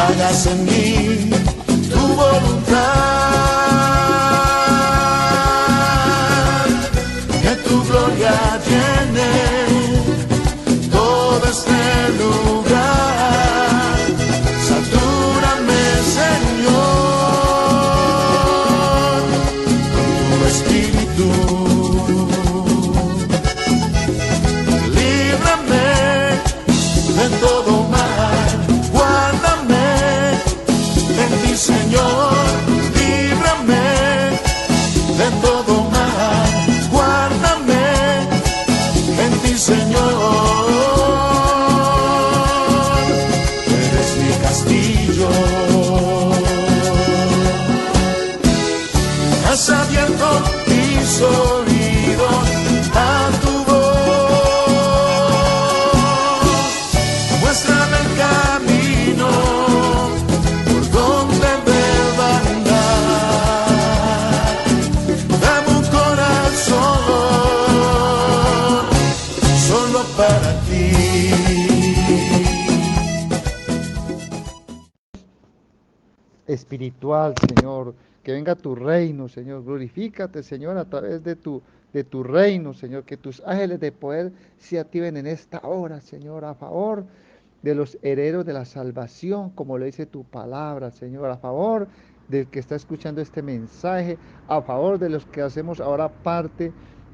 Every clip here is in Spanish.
hágase en mí tu voluntad, que tu gloria llene todo este lugar. Satúrame, Señor, con tu espíritu. Líbrame de todo mal, guárdame en ti, Señor. Líbrame de todo mal, guárdame en ti, Señor. Eres mi castillo. Has abierto mis oídos a tu voz. Muéstrame el camino por donde debo andar. Dame un corazón solo para ti. Espiritual, Señor, que venga tu reino, Señor, glorifícate, Señor, a través de tu reino, Señor, que tus ángeles de poder se activen en esta hora, Señor, a favor de los herederos de la salvación, como lo dice tu palabra, Señor, a favor del que está escuchando este mensaje, a favor de los que hacemos ahora parte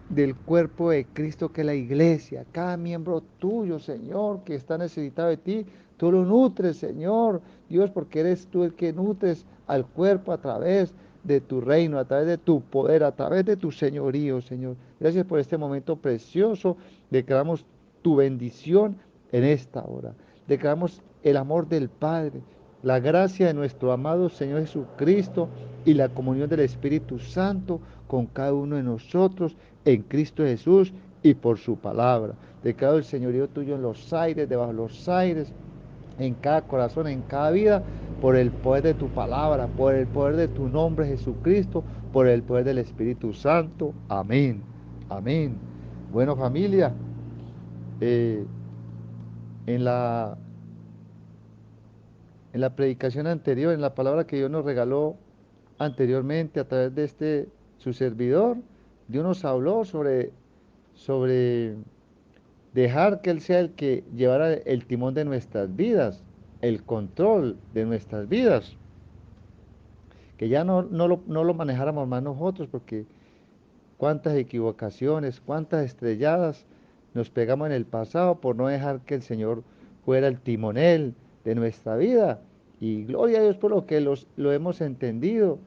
del cuerpo de Cristo, que es la iglesia, cada miembro tuyo, Señor, que está necesitado de ti, tú lo nutres, Señor, Dios, porque eres tú el que nutres al cuerpo a través de tu reino, a través de tu poder, a través de tu señorío, Señor. Gracias por este momento precioso. Declaramos tu bendición en esta hora. Declaramos el amor del Padre, la gracia de nuestro amado Señor Jesucristo y la comunión del Espíritu Santo con cada uno de nosotros en Cristo Jesús y por su palabra. Declaro el señorío tuyo en los aires, debajo de los aires, en cada corazón, en cada vida, por el poder de tu palabra, por el poder de tu nombre Jesucristo, por el poder del Espíritu Santo. Amén. Amén. Bueno, familia, en la predicación anterior, en la palabra que Dios nos regaló anteriormente a través de su servidor, Dios nos habló sobre dejar que Él sea el que llevara el timón de nuestras vidas, el control de nuestras vidas, que ya no lo manejáramos más nosotros, porque cuántas equivocaciones, cuántas estrelladas nos pegamos en el pasado por no dejar que el Señor fuera el timonel de nuestra vida. Y gloria a Dios por lo que lo hemos entendido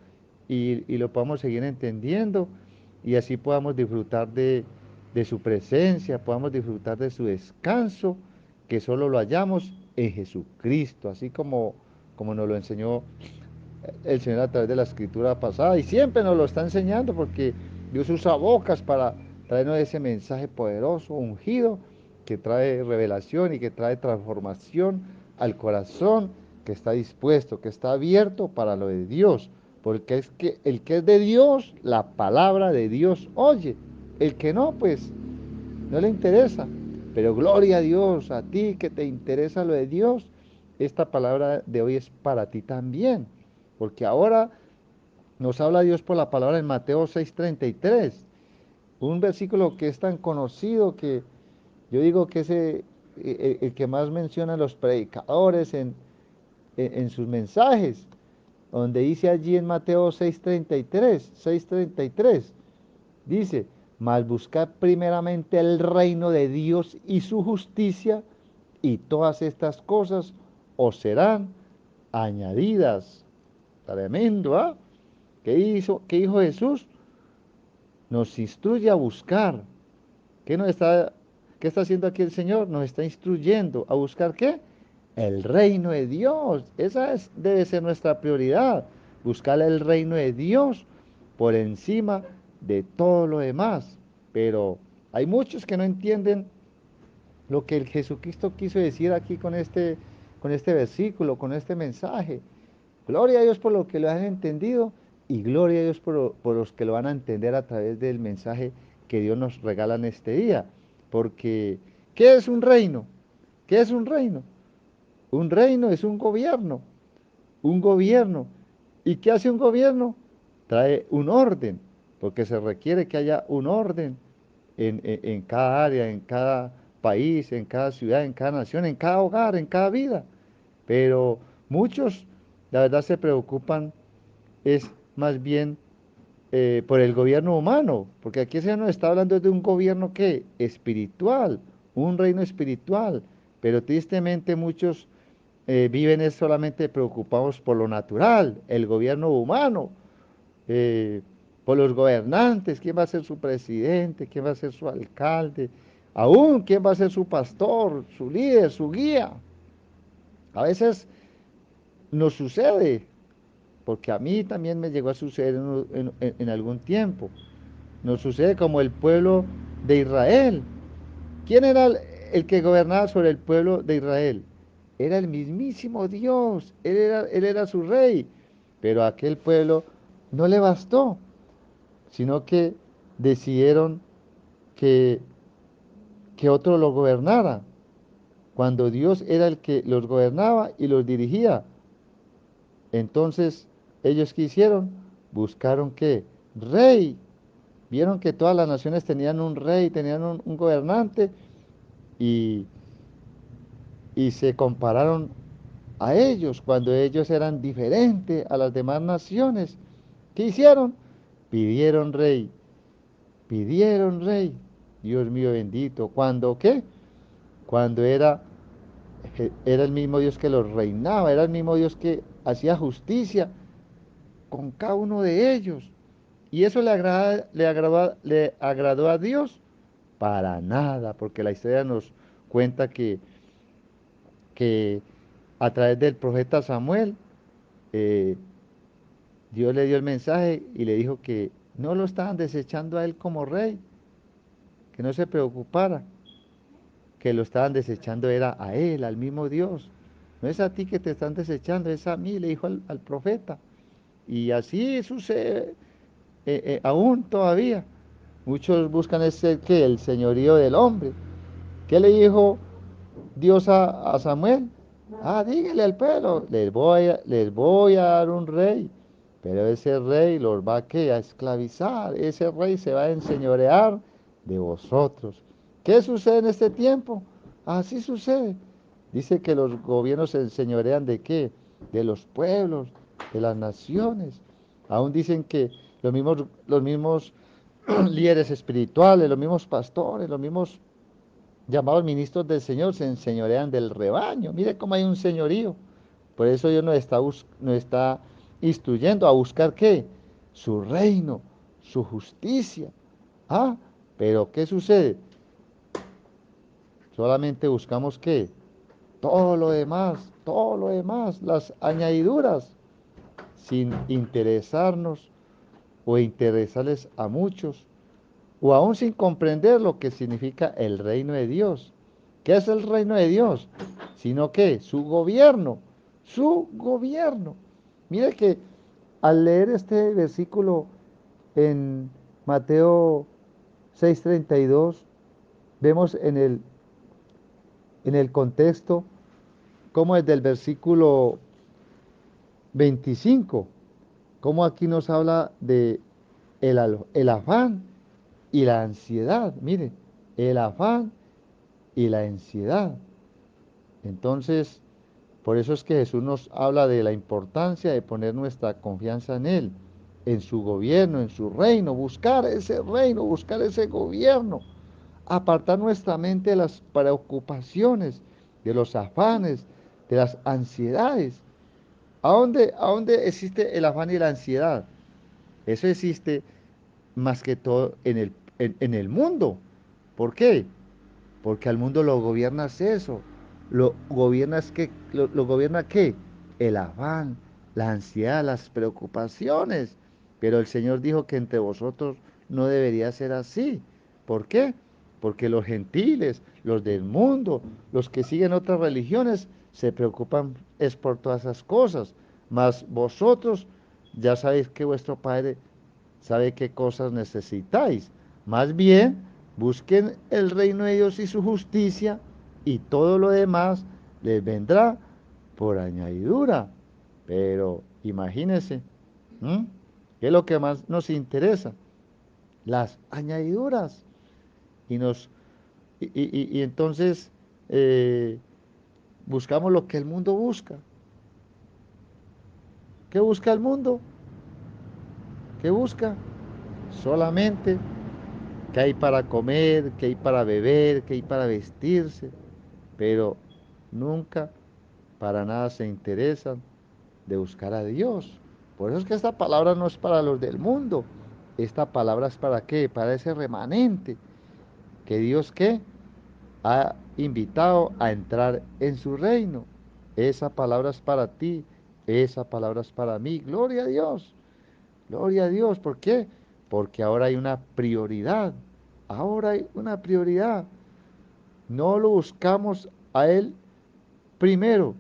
y lo podamos seguir entendiendo, y así podamos disfrutar de su presencia, podamos disfrutar de su descanso, que solo lo hallamos en Jesucristo, así como nos lo enseñó el Señor a través de la escritura pasada, y siempre nos lo está enseñando, porque Dios usa bocas para traernos ese mensaje poderoso, ungido, que trae revelación y que trae transformación al corazón que está dispuesto, que está abierto para lo de Dios, porque es que el que es de Dios, la palabra de Dios oye. El que no, pues no le interesa. Pero gloria a Dios, a ti que te interesa lo de Dios, esta palabra de hoy es para ti también, porque ahora nos habla Dios por la palabra en Mateo 6:33, un versículo que es tan conocido que yo digo que es el que más mencionan los predicadores en sus mensajes, donde dice allí en Mateo 6:33, dice: mas buscad primeramente el reino de Dios y su justicia, y todas estas cosas os serán añadidas. Tremendo, ¿ah? ¿Qué dijo Jesús? Nos instruye a buscar. ¿Qué está haciendo aquí el Señor? Nos está instruyendo a buscar ¿qué? El reino de Dios. Debe ser nuestra prioridad. Buscar el reino de Dios por encima de todo lo demás. Pero hay muchos que no entienden lo que el Jesucristo quiso decir aquí con este versículo, con este mensaje. Gloria a Dios por lo que lo han entendido, y gloria a Dios por los que lo van a entender a través del mensaje que Dios nos regala en este día. Porque, ¿qué es un reino? ¿Qué es un reino? Un reino es un gobierno. un gobierno. ¿Y qué hace un gobierno? Trae un orden, porque se requiere que haya un orden en cada área, en cada país, en cada ciudad, en cada nación, en cada hogar, en cada vida. Pero muchos, la verdad, se preocupan es más bien por el gobierno humano, porque aquí se nos está hablando de un gobierno que espiritual, un reino espiritual, pero tristemente muchos viven es solamente preocupados por lo natural, el gobierno humano, eh, por los gobernantes, quién va a ser su presidente, quién va a ser su alcalde, aún quién va a ser su pastor, su líder, su guía. A veces nos sucede, porque a mí también me llegó a suceder en algún tiempo. Nos sucede como el pueblo de Israel. ¿Quién era el que gobernaba sobre el pueblo de Israel? Era el mismísimo Dios, él era su rey, pero a aquel pueblo no le bastó, sino que decidieron que, que otro lo gobernara, cuando Dios era el que los gobernaba y los dirigía. Entonces, ellos ¿qué hicieron? Buscaron qué? Rey. Vieron que todas las naciones tenían un rey, tenían un gobernante y, y se compararon a ellos cuando ellos eran diferentes a las demás naciones. ¿Qué hicieron? Pidieron rey, pidieron rey. Dios mío bendito. ¿Cuándo qué? Cuando era el mismo Dios que los reinaba, era el mismo Dios que hacía justicia con cada uno de ellos. ¿Y eso le agradó a Dios? Para nada, porque la historia nos cuenta que a través del profeta Samuel, eh, Dios le dio el mensaje y le dijo que no lo estaban desechando a él como rey, que no se preocupara, que lo estaban desechando era a él, al mismo Dios. No es a ti que te están desechando, es a mí, le dijo al profeta. Y así sucede aún todavía. Muchos buscan ese que el señorío del hombre. ¿Qué le dijo Dios a Samuel? Ah, dígale al pueblo, les voy a dar un rey, pero ese rey los va ¿qué? A esclavizar, ese rey se va a enseñorear de vosotros. ¿Qué sucede en este tiempo? Así sucede. Dice que los gobiernos se enseñorean de qué? De los pueblos, de las naciones. Aún dicen que los mismos líderes espirituales, los mismos pastores, los mismos llamados ministros del Señor se enseñorean del rebaño. Mire cómo hay un señorío. Por eso Dios nos está instruyendo a buscar qué? Su reino, su justicia. Ah, pero ¿qué sucede? Solamente buscamos qué? Todo lo demás, las añadiduras, sin interesarnos o interesarles a muchos o aún sin comprender lo que significa el reino de Dios. ¿Qué es el reino de Dios? Sino que su gobierno, su gobierno. Mire que al leer este versículo en Mateo 6:32, vemos en el contexto como desde el versículo 25, como aquí nos habla de el afán y la ansiedad. Mire, el afán y la ansiedad. Entonces, por eso es que Jesús nos habla de la importancia de poner nuestra confianza en Él, en su gobierno, en su reino, buscar ese gobierno, apartar nuestra mente de las preocupaciones, de los afanes, de las ansiedades. ¿A dónde existe el afán y la ansiedad? Eso existe más que todo en el mundo. ¿Por qué? Porque al mundo lo gobiernas eso. Lo gobierna qué? El afán, la ansiedad, las preocupaciones. Pero el Señor dijo que entre vosotros no debería ser así. ¿Por qué? Porque los gentiles, los del mundo, los que siguen otras religiones, se preocupan es por todas esas cosas. Mas vosotros ya sabéis que vuestro Padre sabe qué cosas necesitáis. Más bien, busquen el reino de Dios y su justicia y todo lo demás les vendrá por añadidura. Pero imagínense, ¿m? ¿Qué es lo que más nos interesa? Las añadiduras. Y nos y entonces eh, buscamos lo que el mundo busca. ¿Qué busca el mundo? ¿Qué busca? Solamente qué hay para comer, qué hay para beber, qué hay para vestirse, pero nunca para nada se interesan de buscar a Dios. Por eso es que esta palabra no es para los del mundo. Esta palabra es para qué? Para ese remanente que Dios qué ha invitado a entrar en su reino. Esa palabra es para ti, esa palabra es para mí. Gloria a Dios, gloria a Dios. ¿Por qué? Porque ahora hay una prioridad. Ahora hay una prioridad. No lo buscamos a Él primero.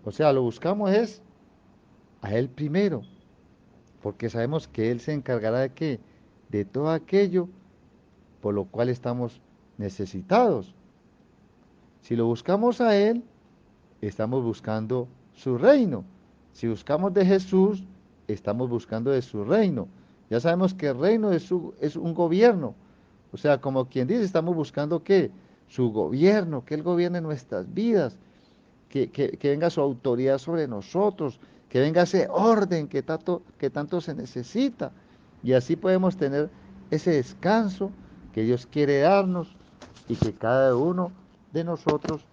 O sea, lo buscamos es a Él primero. Porque sabemos que Él se encargará de qué? De todo aquello por lo cual estamos necesitados. Si lo buscamos a Él, estamos buscando su reino. Si buscamos de Jesús, estamos buscando de su reino. Ya sabemos que el reino es un gobierno. O sea, como quien dice, estamos buscando qué? Su gobierno, que Él gobierne nuestras vidas, que venga su autoridad sobre nosotros, que venga ese orden que tanto se necesita. Y así podemos tener ese descanso que Dios quiere darnos y que cada uno de nosotros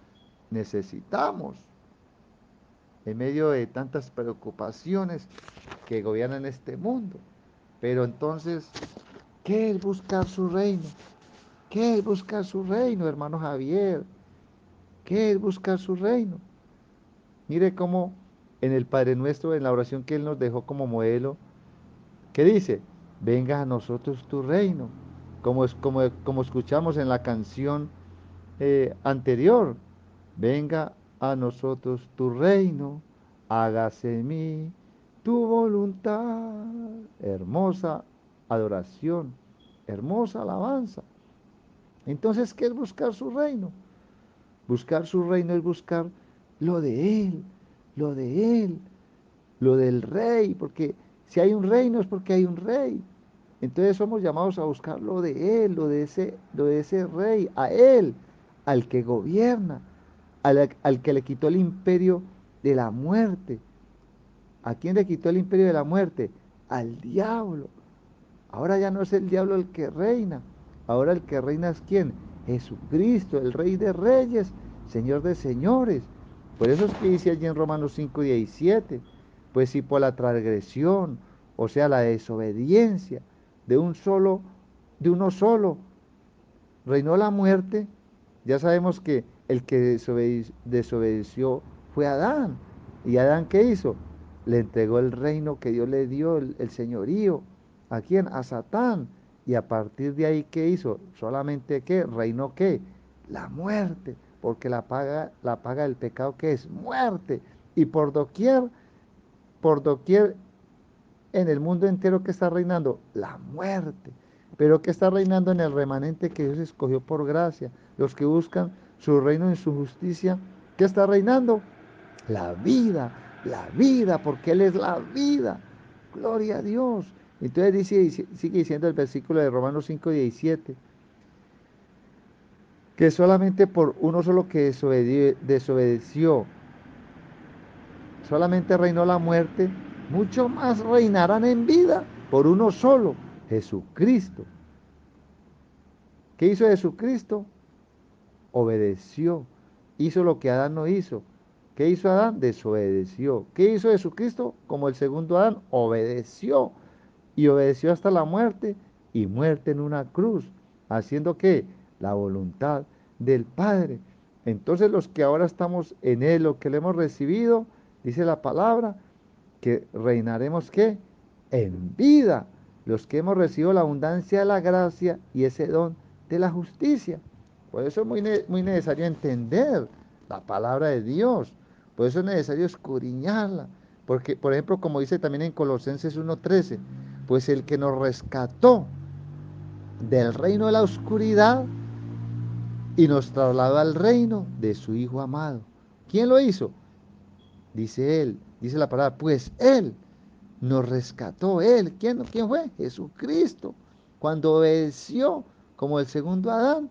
necesitamos en medio de tantas preocupaciones que gobiernan este mundo. Pero entonces, ¿qué es buscar su reino? ¿Qué es buscar su reino, hermano Javier? ¿Qué es buscar su reino? Mire cómo en el Padre Nuestro, en la oración que Él nos dejó como modelo, ¿qué dice? Venga a nosotros tu reino. Como escuchamos en la canción anterior, venga a nosotros tu reino, hágase en mí tu voluntad. Hermosa adoración, hermosa alabanza. Entonces, ¿qué es buscar su reino? Buscar su reino es buscar lo de Él, lo de Él, lo del rey, porque si hay un reino es porque hay un rey. Entonces somos llamados a buscar lo de Él, lo de ese rey, a Él, al que gobierna, al que le quitó el imperio de la muerte. ¿A quién le quitó el imperio de la muerte? Al diablo. Ahora ya no es el diablo el que reina. Ahora el que reina es quién? Jesucristo, el Rey de Reyes, Señor de Señores. Por eso es que dice allí en Romanos 5:17, pues si por la transgresión, o sea, la desobediencia de uno solo, reinó la muerte, ya sabemos que el que desobedeció fue Adán. ¿Y Adán qué hizo? Le entregó el reino que Dios le dio, el señorío. ¿A quién? A Satán. Y a partir de ahí, ¿qué hizo? Solamente ¿qué? ¿Reinó qué? La muerte. Porque la paga del pecado que es muerte. Y por doquier en el mundo entero que está reinando la muerte, pero que está reinando en el remanente que Dios escogió por gracia, los que buscan su reino en su justicia. ¿Qué está reinando? La vida, porque Él es la vida. Gloria a Dios. Entonces sigue diciendo el versículo de Romanos 5:17, que solamente por uno solo que desobedeció, solamente reinó la muerte, mucho más reinarán en vida por uno solo, Jesucristo. ¿Qué hizo Jesucristo? Obedeció, hizo lo que Adán no hizo. ¿Qué hizo Adán? Desobedeció. ¿Qué hizo Jesucristo? Como el segundo Adán, obedeció. Y obedeció hasta la muerte y muerte en una cruz. ¿Haciendo qué? La voluntad del Padre. Entonces los que ahora estamos en Él, lo que le hemos recibido, dice la palabra, que reinaremos ¿qué? En vida. Los que hemos recibido la abundancia de la gracia y ese don de la justicia. Por eso es muy necesario entender la palabra de Dios. Por eso es necesario escudriñarla. Porque, por ejemplo, como dice también en Colosenses 1:13, pues el que nos rescató del reino de la oscuridad y nos trasladó al reino de su Hijo amado. ¿Quién lo hizo? Dice él, dice la palabra, pues él nos rescató, él. ¿Quién fue? Jesucristo. Cuando obedeció como el segundo Adán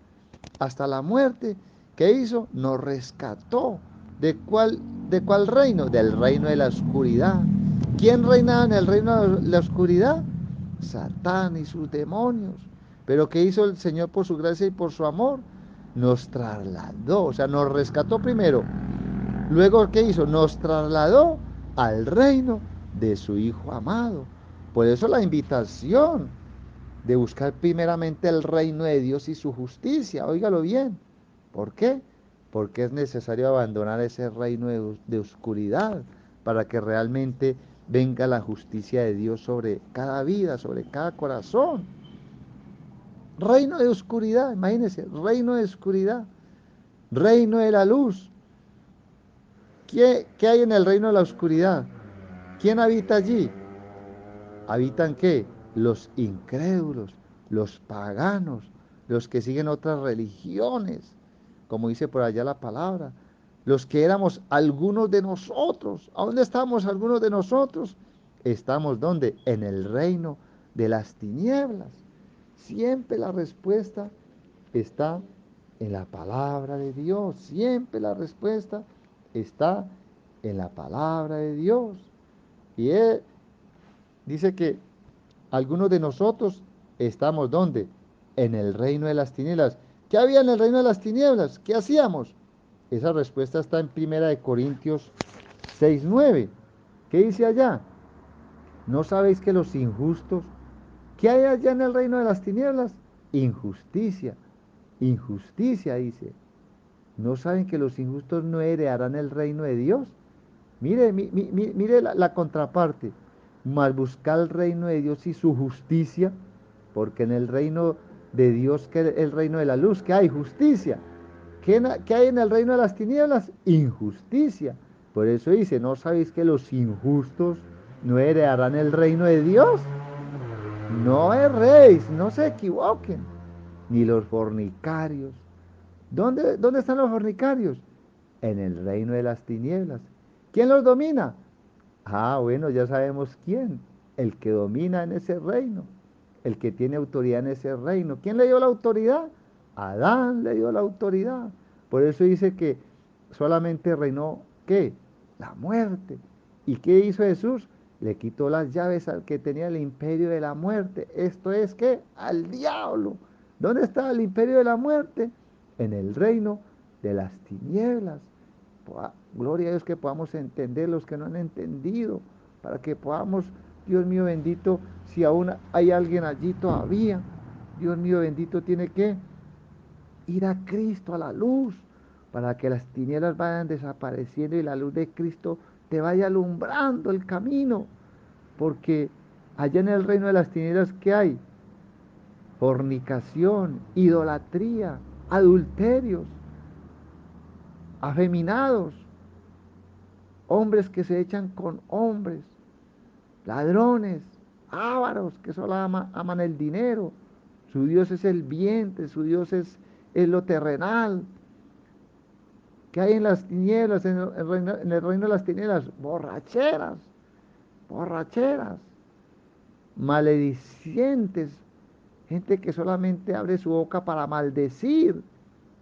hasta la muerte, ¿qué hizo? Nos rescató. ¿De cuál reino? Del reino de la oscuridad. ¿Quién reinaba en el reino de la oscuridad? Satán y sus demonios. Pero ¿qué hizo el Señor por su gracia y por su amor? Nos trasladó, o sea, nos rescató primero. Luego, ¿qué hizo? Nos trasladó al reino de su Hijo amado. Por eso la invitación de buscar primeramente el reino de Dios y su justicia. Óigalo bien. ¿Por qué? Porque es necesario abandonar ese reino de oscuridad para que realmente venga la justicia de Dios sobre cada vida, sobre cada corazón. Reino de oscuridad, imagínense, reino de oscuridad, reino de la luz. ¿Qué hay en el reino de la oscuridad? ¿Quién habita allí? ¿Habitan qué? Los incrédulos, los paganos, los que siguen otras religiones, como dice por allá la palabra, los que éramos algunos de nosotros. ¿A dónde estamos algunos de nosotros? ¿Estamos dónde? En el reino de las tinieblas. Siempre la respuesta está en la palabra de Dios. Siempre la respuesta está en la palabra de Dios. Y él dice que algunos de nosotros estamos ¿dónde? En el reino de las tinieblas. ¿Qué había en el reino de las tinieblas? ¿Qué hacíamos? Esa respuesta está en Primera de Corintios 6:9. ¿Qué dice allá? ¿No sabéis que los injustos, qué hay allá en el reino de las tinieblas? Injusticia. Injusticia, dice. ¿No saben que los injustos no heredarán el reino de Dios? Mire la contraparte. Mas buscar el reino de Dios y su justicia, porque en el reino de Dios, que es el reino de la luz, ¿qué hay? Justicia. ¿Qué hay en el reino de las tinieblas? Injusticia. Por eso dice, ¿no sabéis que los injustos no heredarán el reino de Dios? No erréis, no se equivoquen, ni los fornicarios. ¿Dónde están los fornicarios? En el reino de las tinieblas. ¿Quién los domina? Ah, bueno, ya sabemos quién. El que domina en ese reino. El que tiene autoridad en ese reino. ¿Quién le dio la autoridad? Adán le dio la autoridad. Por eso dice que solamente reinó, ¿qué? La muerte. ¿Y qué hizo Jesús? Le quitó las llaves al que tenía el imperio de la muerte. Esto es, ¿qué? Al diablo. ¿Dónde está el imperio de la muerte? En el reino de las tinieblas. Gloria a Dios que podamos entender los que no han entendido, para que podamos, Dios mío bendito, si aún hay alguien allí todavía, Dios mío bendito, tiene que ir a Cristo, a la luz, para que las tinieblas vayan desapareciendo y la luz de Cristo te vaya alumbrando el camino, porque allá en el reino de las tinieblas, ¿qué hay? Fornicación, idolatría, adulterios, afeminados, hombres que se echan con hombres, ladrones, ávaros que solo aman el dinero. Su Dios es el vientre, su Dios es lo terrenal. ¿Qué hay en las tinieblas, en el reino de las tinieblas? Borracheras, borracheras, maledicientes, gente que solamente abre su boca para maldecir.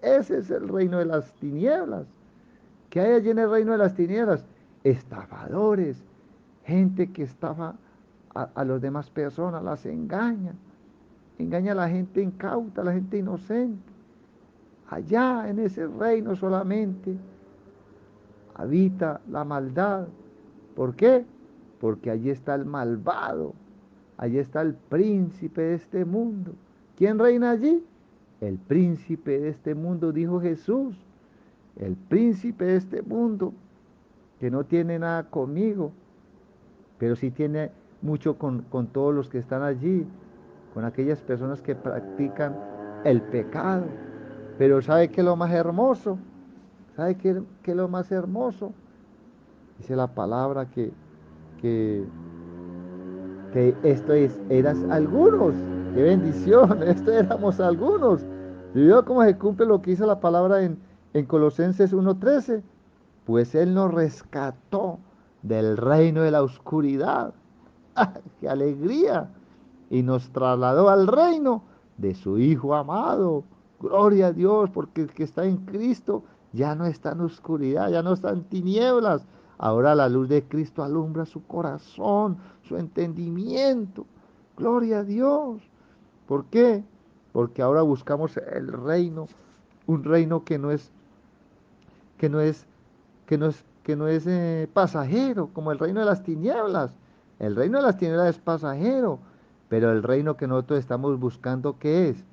Ese es el reino de las tinieblas. ¿Qué hay allí en el reino de las tinieblas? Estafadores, gente que estafa a las demás personas, las engaña, engaña a la gente incauta, a la gente inocente. Allá en ese reino solamente habita la maldad. ¿Por qué? Porque allí está el malvado, allí está el príncipe de este mundo. ¿Quién reina allí? El príncipe de este mundo, dijo Jesús. El príncipe de este mundo, que no tiene nada conmigo, pero sí tiene mucho con todos los que están allí, con aquellas personas que practican el pecado. Pero ¿sabe qué es lo más hermoso? ¿Sabe qué es lo más hermoso? Dice la palabra que, que esto es, eras algunos. ¡Qué bendición! Esto éramos algunos ¿Y vio cómo se cumple lo que dice la palabra en Colosenses 1:13? Pues Él nos rescató del reino de la oscuridad. ¡Ah, qué alegría! Y nos trasladó al reino de su Hijo amado. Gloria a Dios, porque el que está en Cristo ya no está en oscuridad, ya no está en tinieblas. Ahora la luz de Cristo alumbra su corazón, su entendimiento. Gloria a Dios. ¿Por qué? Porque ahora buscamos el reino, un reino que no es, que no es pasajero, como el reino de las tinieblas. El reino de las tinieblas es pasajero, pero el reino que nosotros estamos buscando, ¿qué es?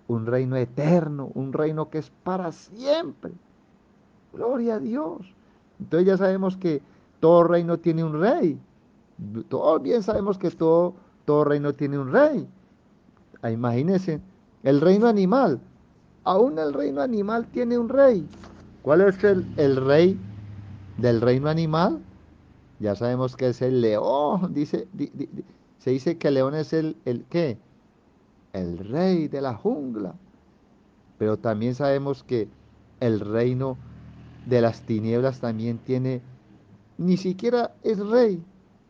Un reino eterno, un reino que es para siempre. Gloria a Dios. Entonces ya sabemos que todo reino tiene un rey. Todos bien sabemos que todo reino tiene un rey. Ah, imagínense, el reino animal. Aún el reino animal tiene un rey. ¿Cuál es el rey del reino animal? Ya sabemos que es el león. Se dice que el león es el ¿qué? El rey de la jungla. Pero también sabemos que el reino de las tinieblas también tiene, ni siquiera es rey,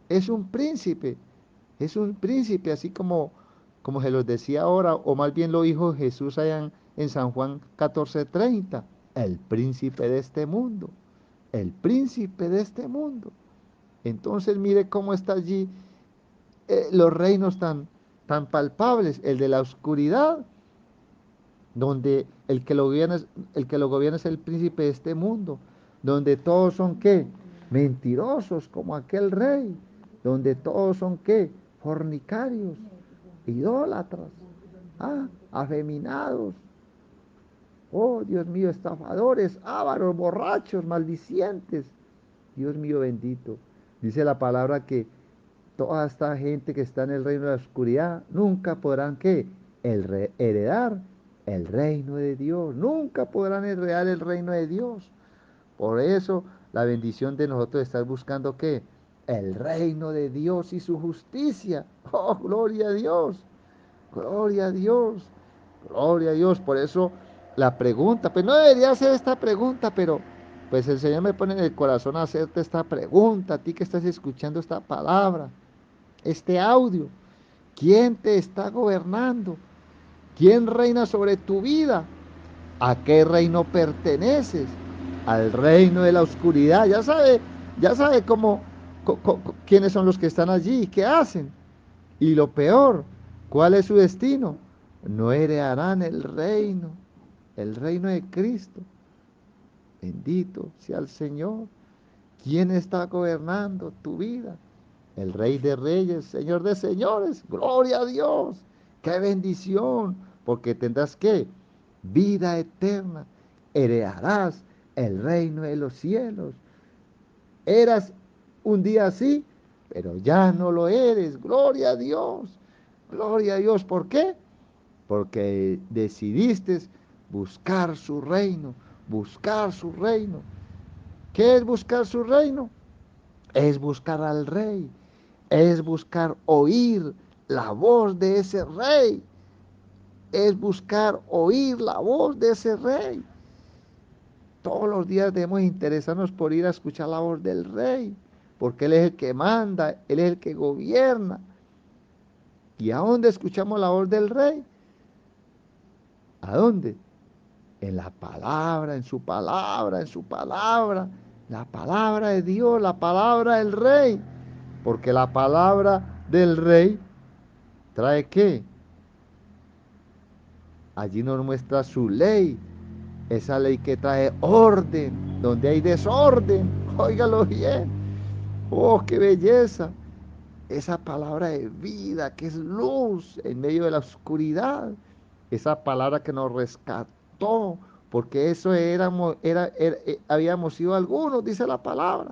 es un príncipe, así como se los decía ahora, o más bien lo dijo Jesús allá en San Juan 14:30, el príncipe de este mundo, el príncipe de este mundo. Entonces mire cómo está allí los reinos tan palpables, el de la oscuridad, donde el que lo gobierna es el príncipe de este mundo, donde todos son qué, mentirosos como aquel rey, donde todos son qué, fornicarios, idólatras, afeminados, oh Dios mío, estafadores, ávaros, borrachos, maldicientes. Dios mío bendito. Dice la palabra que toda esta gente que está en el reino de la oscuridad nunca podrán ¿qué? Heredar el reino de Dios. Nunca podrán heredar el reino de Dios. Por eso la bendición de nosotros es estar buscando ¿qué? El reino de Dios y su justicia. Oh, gloria a Dios. Gloria a Dios. Gloria a Dios. Por eso la pregunta, pues no debería hacer esta pregunta, pero pues el Señor me pone en el corazón a hacerte esta pregunta, a ti que estás escuchando esta palabra, este audio. ¿Quién te está gobernando? ¿Quién reina sobre tu vida? ¿A qué reino perteneces? Al reino de la oscuridad. Ya sabe quiénes son los que están allí, qué hacen. Y lo peor, ¿cuál es su destino? No heredarán el reino de Cristo. Bendito sea el Señor. ¿Quién está gobernando tu vida? El Rey de Reyes, Señor de Señores. Gloria a Dios. Qué bendición. Porque tendrás que vida eterna. Heredarás el reino de los cielos. Eras un día así, pero ya no lo eres. Gloria a Dios. Gloria a Dios. ¿Por qué? Porque decidiste buscar su reino. Buscar su reino. ¿Qué es buscar su reino? Es buscar al rey. Es buscar oír la voz de ese rey. Es buscar oír la voz de ese rey. Todos los días debemos interesarnos por ir a escuchar la voz del rey, porque Él es el que manda, Él es el que gobierna. ¿Y a dónde escuchamos la voz del rey? ¿A dónde? En la palabra, en su palabra, en su palabra. La palabra de Dios, la palabra del rey. Porque la palabra del rey trae ¿qué? Allí nos muestra su ley, esa ley que trae orden, donde hay desorden, óigalo bien, oh, qué belleza, esa palabra de vida que es luz en medio de la oscuridad, esa palabra que nos rescató, porque eso habíamos sido algunos, dice la palabra.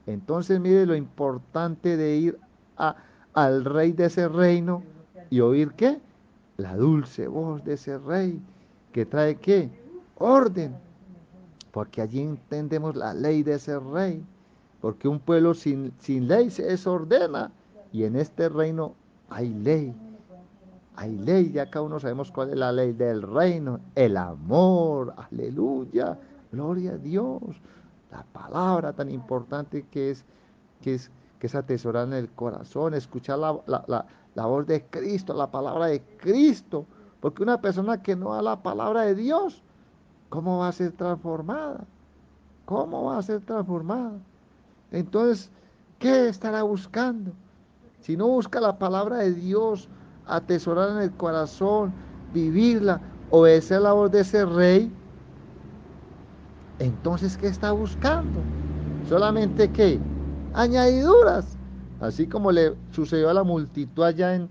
Entonces mire lo importante de ir a, al rey de ese reino y oír qué, la dulce voz de ese rey que trae qué, orden, porque allí entendemos la ley de ese rey, porque un pueblo sin ley se desordena y en este reino hay ley, Hay ley, ya cada uno sabemos cuál es la ley del reino, el amor, aleluya, gloria a Dios. La palabra tan importante que es, que es atesorar en el corazón, escuchar la voz de Cristo, la palabra de Cristo. Porque una persona que no da la palabra de Dios, ¿cómo va a ser transformada? ¿Cómo va a ser transformada? Entonces, ¿qué estará buscando? Si no busca la palabra de Dios, atesorar en el corazón, vivirla, obedecer la voz de ese rey, entonces, ¿qué está buscando? Solamente qué? Añadiduras. Así como le sucedió a la multitud allá en,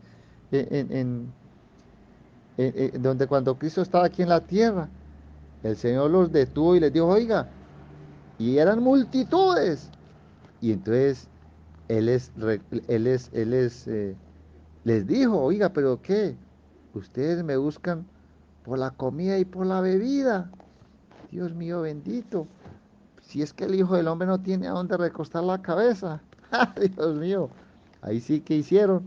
en- donde cuando Cristo estaba aquí en la tierra, el Señor los detuvo y les dijo, oiga, y eran multitudes. Y entonces les dijo, oiga, pero ¿qué? Ustedes me buscan por la comida y por la bebida. Dios mío bendito. Si es que el Hijo del Hombre no tiene a dónde recostar la cabeza. Dios mío. Ahí sí que hicieron.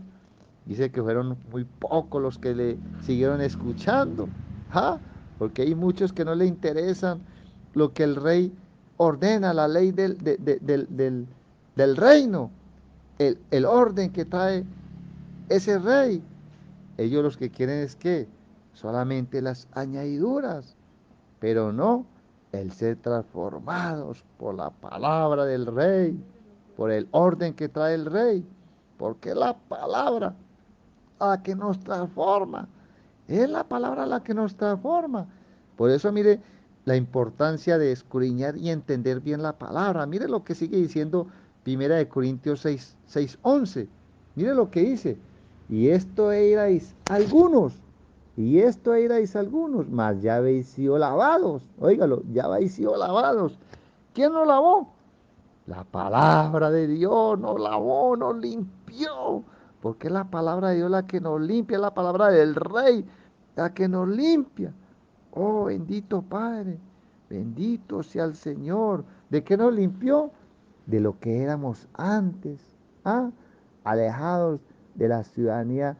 Dice que fueron muy pocos los que le siguieron escuchando. ¿Ah? Porque hay muchos que no le interesan lo que el rey ordena, la ley del reino, el orden que trae ese rey. Ellos los que quieren es que solamente las añadiduras, pero no el ser transformados por la palabra del rey, por el orden que trae el rey, porque la palabra la que nos transforma. Es la palabra la que nos transforma. Por eso, mire, la importancia de escudriñar y entender bien la palabra. Mire lo que sigue diciendo Primera de Corintios 6:11. Mire lo que dice. Y esto erais algunos. Y esto erais algunos. Mas ya habéis sido lavados. Óigalo, ya habéis sido lavados. ¿Quién nos lavó? La palabra de Dios nos lavó, nos limpió. Porque es la palabra de Dios la que nos limpia, es la palabra del Rey la que nos limpia. Oh, bendito Padre, bendito sea el Señor. ¿De qué nos limpió? De lo que éramos antes, ¿ah? Alejados de la ciudadanía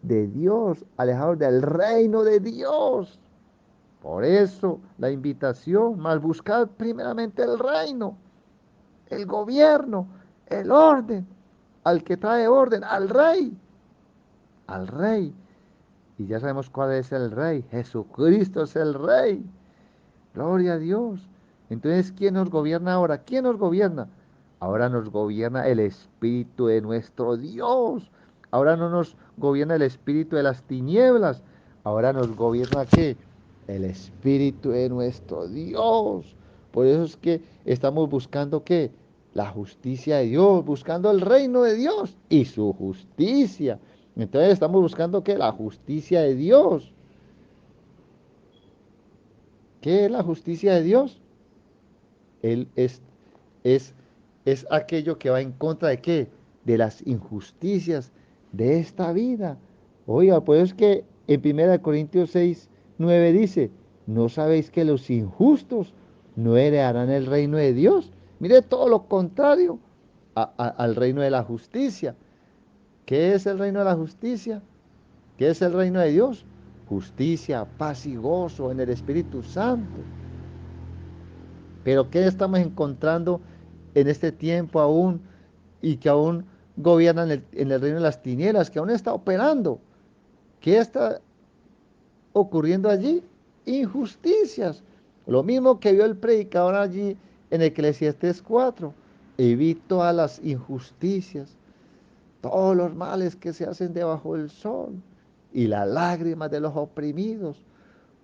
de Dios, alejados del reino de Dios. Por eso la invitación, más buscar primeramente el reino, el gobierno, el orden, al que trae orden, al rey, al rey. Y ya sabemos cuál es el rey. Jesucristo es el rey. Gloria a Dios. Entonces, ¿quién nos gobierna ahora? ¿Quién nos gobierna? Ahora nos gobierna el Espíritu de nuestro Dios. Ahora no nos gobierna el espíritu de las tinieblas. Ahora nos gobierna ¿qué? El Espíritu de nuestro Dios. Por eso es que estamos buscando ¿qué? La justicia de Dios, buscando el reino de Dios y su justicia. Entonces estamos buscando ¿qué? La justicia de Dios. ¿Qué es la justicia de Dios? Él es, es aquello que va en contra de qué? De las injusticias de esta vida. Oiga, pues es que en 1 Corintios 6:9 dice, ¿no sabéis que los injustos no heredarán el reino de Dios? Mire todo lo contrario al reino de la justicia. ¿Qué es el reino de la justicia? ¿Qué es el reino de Dios? Justicia, paz y gozo en el Espíritu Santo. Pero ¿qué estamos encontrando en este tiempo aún y que aún gobierna en el reino de las tinieblas, que aún está operando? ¿Qué está ocurriendo allí? Injusticias. Lo mismo que vio el predicador allí en Eclesiastés 4. Y vi todas las injusticias, todos los males que se hacen debajo del sol y las lágrimas de los oprimidos.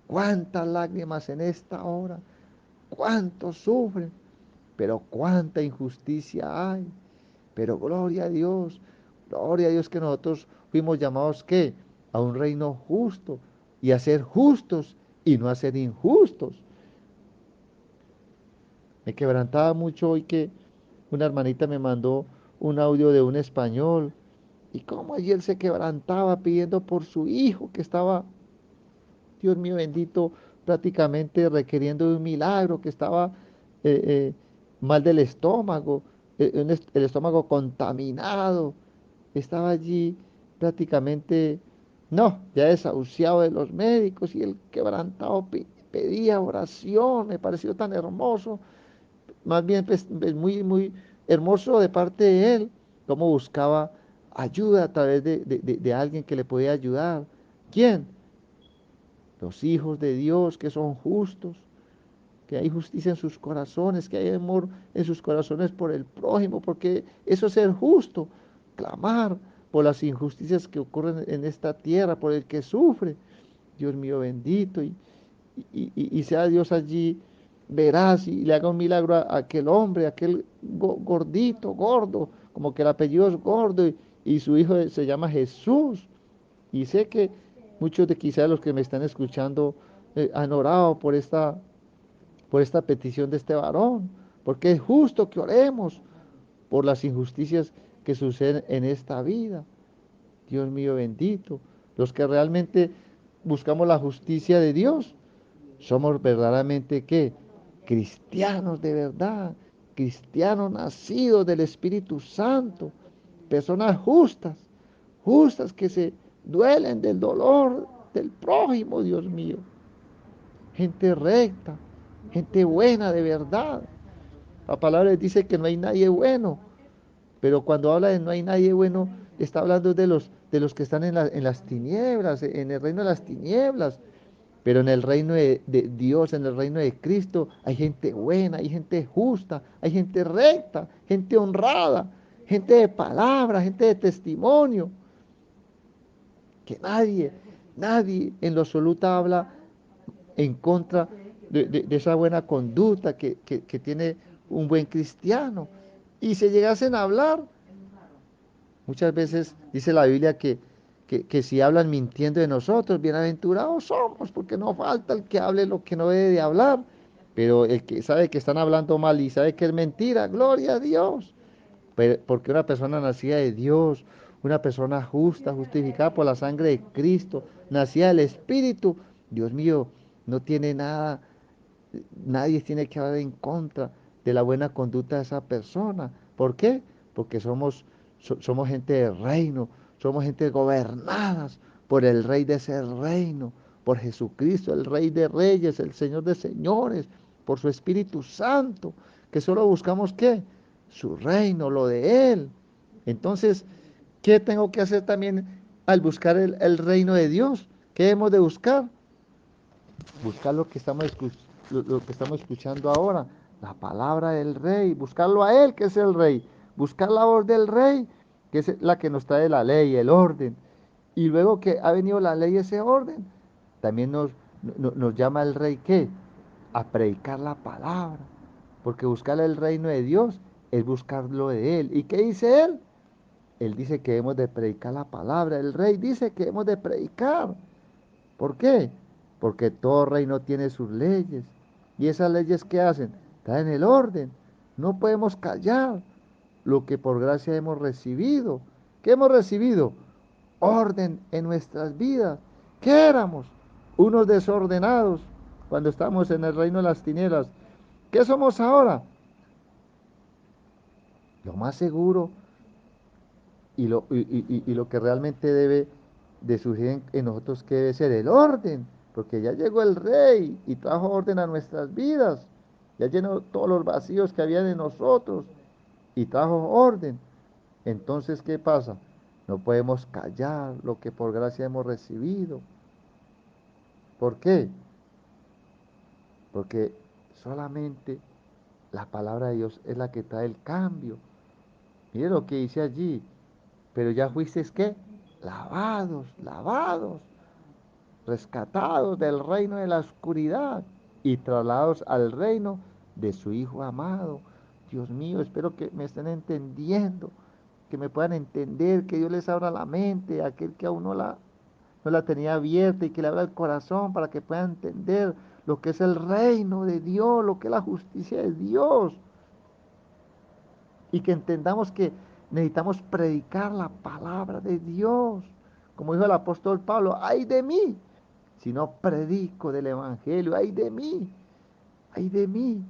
¿Cuántas lágrimas en esta hora? ¿Cuántos sufren? Pero cuánta injusticia hay. Pero gloria a Dios que nosotros fuimos llamados ¿qué? A un reino justo y a ser justos y no a ser injustos. Me quebrantaba mucho hoy que una hermanita me mandó un audio de un español y cómo allí él se quebrantaba pidiendo por su hijo que estaba, Dios mío bendito, prácticamente requiriendo de un milagro, que estaba eh, eh, mal del estómago, el estómago contaminado, estaba allí prácticamente No, ya desahuciado de los médicos y el quebrantado pedía oración, me pareció tan hermoso, más bien pues, muy, muy hermoso de parte de él, cómo buscaba ayuda a través de alguien que le podía ayudar. ¿Quién? Los hijos de Dios que son justos, que hay justicia en sus corazones, que hay amor en sus corazones por el prójimo, porque eso es ser justo, clamar por las injusticias que ocurren en esta tierra, por el que sufre. Dios mío bendito, y sea Dios allí veraz y le haga un milagro a aquel hombre, aquel gordito, gordo, como que el apellido es gordo y su hijo se llama Jesús. Y sé que muchos de quizás los que me están escuchando han orado por esta petición de este varón, porque es justo que oremos por las injusticias que suceden en esta vida. Dios mío bendito, los que realmente buscamos la justicia de Dios, somos verdaderamente ¿qué? Cristianos de verdad, cristianos nacidos del Espíritu Santo, personas justas, justas que se duelen del dolor del prójimo, Dios mío. Gente recta, gente buena de verdad. La palabra dice que no hay nadie bueno, pero cuando habla de no hay nadie bueno, está hablando de los que están en las tinieblas, en el reino de las tinieblas. Pero en el reino de Dios, en el reino de Cristo, hay gente buena, hay gente justa, hay gente recta, gente honrada, gente de palabra, gente de testimonio. Que nadie, nadie en lo absoluto habla en contra de esa buena conducta que tiene un buen cristiano. Y si llegasen a hablar, muchas veces dice la Biblia que si hablan mintiendo de nosotros, bienaventurados somos, porque no falta el que hable lo que no debe de hablar. Pero el que sabe que están hablando mal y sabe que es mentira, gloria a Dios. Porque una persona nacida de Dios, una persona justa, justificada por la sangre de Cristo, nacida del Espíritu, Dios mío, no tiene nada, nadie tiene que hablar en contra de la buena conducta de esa persona. ¿Por qué? Porque somos gente de reino, somos gente gobernadas por el Rey de ese reino, por Jesucristo, el Rey de Reyes, el Señor de Señores, por su Espíritu Santo, que solo buscamos ¿qué? Su reino, lo de Él. Entonces, ¿qué tengo que hacer también al buscar el reino de Dios? ¿Qué hemos de buscar? Buscar lo que estamos, lo que estamos escuchando ahora, la palabra del rey, buscarlo a él, que es el rey, buscar la voz del rey, que es la que nos trae la ley, el orden. Y luego que ha venido la ley, ese orden, también nos llama el rey, ¿qué? A predicar la palabra, porque buscar el reino de Dios es buscarlo de él. ¿Y qué dice él? Él dice que hemos de predicar la palabra, el rey dice que hemos de predicar. ¿Por qué? Porque todo reino tiene sus leyes. ¿Y esas leyes qué hacen? Traen el orden. No podemos callar lo que por gracia hemos recibido. ¿Qué hemos recibido? Orden en nuestras vidas. ¿Qué éramos? Unos desordenados cuando estamos en el reino de las tinieblas. ¿Qué somos ahora? Lo más seguro y lo que realmente debe de surgir en nosotros que debe ser el orden, porque ya llegó el rey y trajo orden a nuestras vidas, ya llenó todos los vacíos que había en nosotros y trajo orden. Entonces, ¿qué pasa? No podemos callar lo que por gracia hemos recibido. ¿Por qué? Porque solamente la palabra de Dios es la que trae el cambio. Mire lo que dice allí, pero ya fuisteis ¿qué? Lavados, lavados, rescatados del reino de la oscuridad y trasladados al reino de su Hijo amado. Dios mío, espero que me estén entendiendo, que me puedan entender, que Dios les abra la mente, aquel que aún no la tenía abierta y que le abra el corazón para que puedan entender lo que es el reino de Dios, lo que es la justicia de Dios y que entendamos que necesitamos predicar la palabra de Dios. Como dijo el apóstol Pablo, ay de mí, si no predico del Evangelio, ay de mí, ay de mí.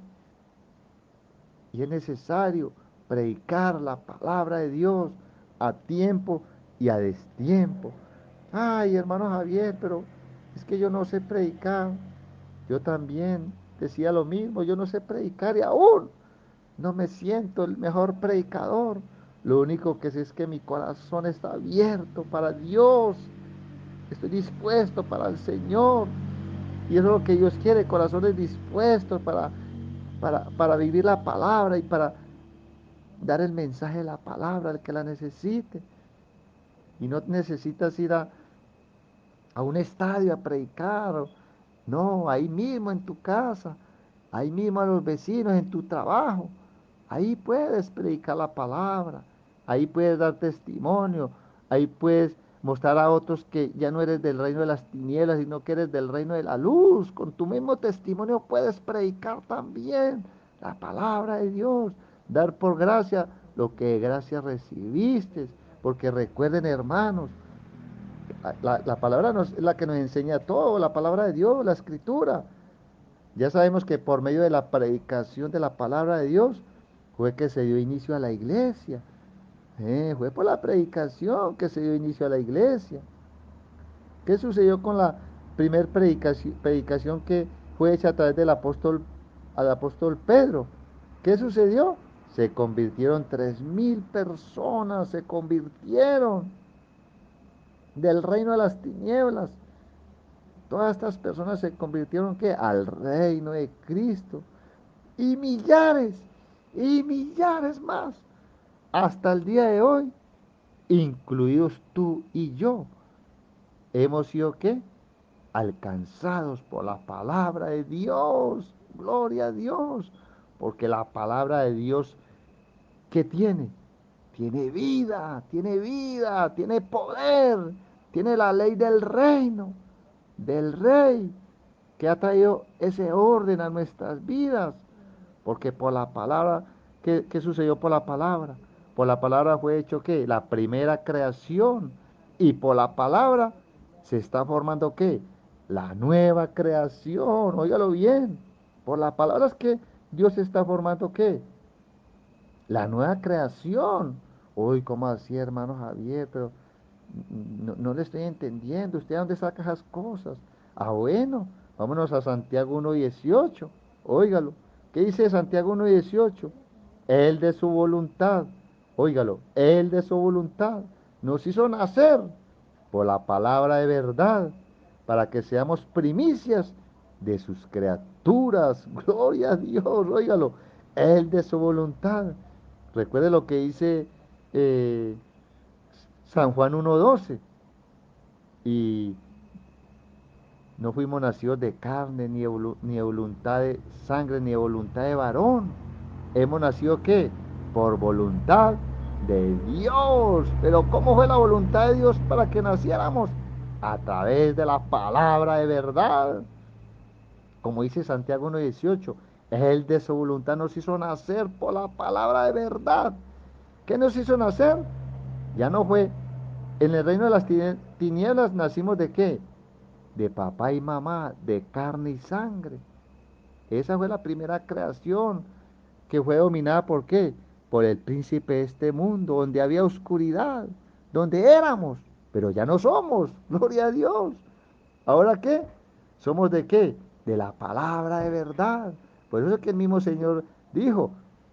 Y es necesario predicar la palabra de Dios a tiempo y a destiempo. Ay, hermano Javier, pero es que yo no sé predicar. Yo también decía lo mismo, yo no sé predicar y aún no me siento el mejor predicador. Lo único que sé es que mi corazón está abierto para Dios. Estoy dispuesto para el Señor. Y eso es lo que Dios quiere, corazones dispuestos para vivir la palabra y para dar el mensaje de la palabra al que la necesite. Y no necesitas ir a un estadio a predicar. No, ahí mismo en tu casa, ahí mismo a los vecinos, en tu trabajo. Ahí puedes predicar la palabra, ahí puedes dar testimonio, ahí puedes mostrar a otros que ya no eres del reino de las tinieblas, sino que eres del reino de la luz. Con tu mismo testimonio puedes predicar también la palabra de Dios, dar por gracia lo que de gracia recibiste. Porque recuerden, hermanos, la palabra es la que nos enseña todo, la palabra de Dios, la escritura. Ya sabemos que por medio de la predicación de la palabra de Dios fue que se dio inicio a la iglesia. Fue por la predicación que se dio inicio a la iglesia. ¿Qué sucedió con la primer predicación que fue hecha a través al apóstol Pedro? ¿Qué sucedió? Se convirtieron 3000 personas, se convirtieron del reino de las tinieblas. Todas estas personas se convirtieron ¿qué? Al reino de Cristo. Y millares más, hasta el día de hoy, incluidos tú y yo, hemos sido ¿qué? Alcanzados por la palabra de Dios. Gloria a Dios. Porque la palabra de Dios, ¿qué tiene? Tiene vida, tiene poder, tiene la ley del reino, del rey, que ha traído ese orden a nuestras vidas. Porque por la palabra, ¿qué sucedió por la palabra? Por la palabra fue hecho ¿qué? La primera creación. Y por la palabra se está formando ¿qué? La nueva creación. Óigalo bien. Por la palabra es que Dios está formando ¿qué? La nueva creación. Uy, ¿cómo así, hermano Javier? Pero no le estoy entendiendo. ¿Usted a dónde saca esas cosas? Ah, bueno, vámonos a Santiago 1:18. Óigalo. ¿Qué dice Santiago 1:18? Él de su voluntad. Óigalo. Él de su voluntad nos hizo nacer por la palabra de verdad para que seamos primicias de sus criaturas. Gloria a Dios. Óigalo. Él de su voluntad. Recuerde lo que dice eh, San Juan 1:12. Y no fuimos nacidos de carne, ni de voluntad de sangre, ni de voluntad de varón. Hemos nacido ¿qué? Por voluntad de Dios. Pero ¿cómo fue la voluntad de Dios para que naciéramos? A través de la palabra de verdad. Como dice Santiago 1:18, Él de su voluntad nos hizo nacer por la palabra de verdad. ¿Qué nos hizo nacer? Ya no fue en el reino de las tinieblas nacimos de qué? De papá y mamá, de carne y sangre. Esa fue la primera creación que fue dominada por qué? Por el príncipe de este mundo, donde había oscuridad, donde éramos, pero ya no somos, gloria a Dios. ¿Ahora qué? ¿Somos de qué? De la palabra de verdad. Por eso es que el mismo Señor dijo,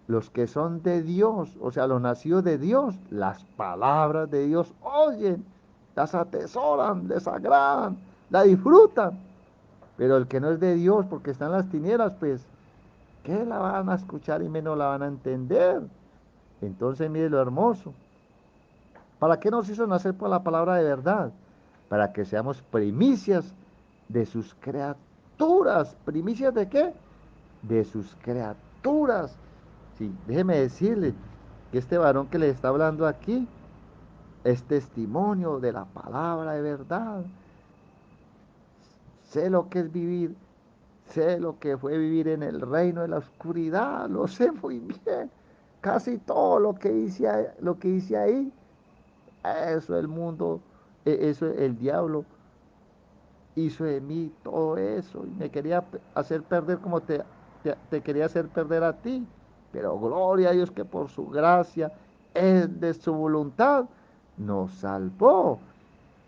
los que son de Dios, o sea, los nacidos de Dios, las palabras de Dios oyen, las atesoran, les agradan, la disfrutan. Pero el que no es de Dios, porque está en las tinieblas, pues, ¿qué la van a escuchar y menos la van a entender? Entonces, mire lo hermoso. ¿Para qué nos hizo nacer por la palabra de verdad? Para que seamos primicias de sus criaturas. ¿Primicias de qué? De sus criaturas. Sí, déjeme decirle que este varón que le está hablando aquí es testimonio de la palabra de verdad. Sé lo que es vivir, sé lo que fue vivir en el reino de la oscuridad, lo sé muy bien. Casi todo lo que hice ahí, eso el mundo, eso el diablo hizo de mí todo eso y me quería hacer perder como te quería hacer perder a ti. Pero gloria a Dios que por su gracia, es de su voluntad, nos salvó.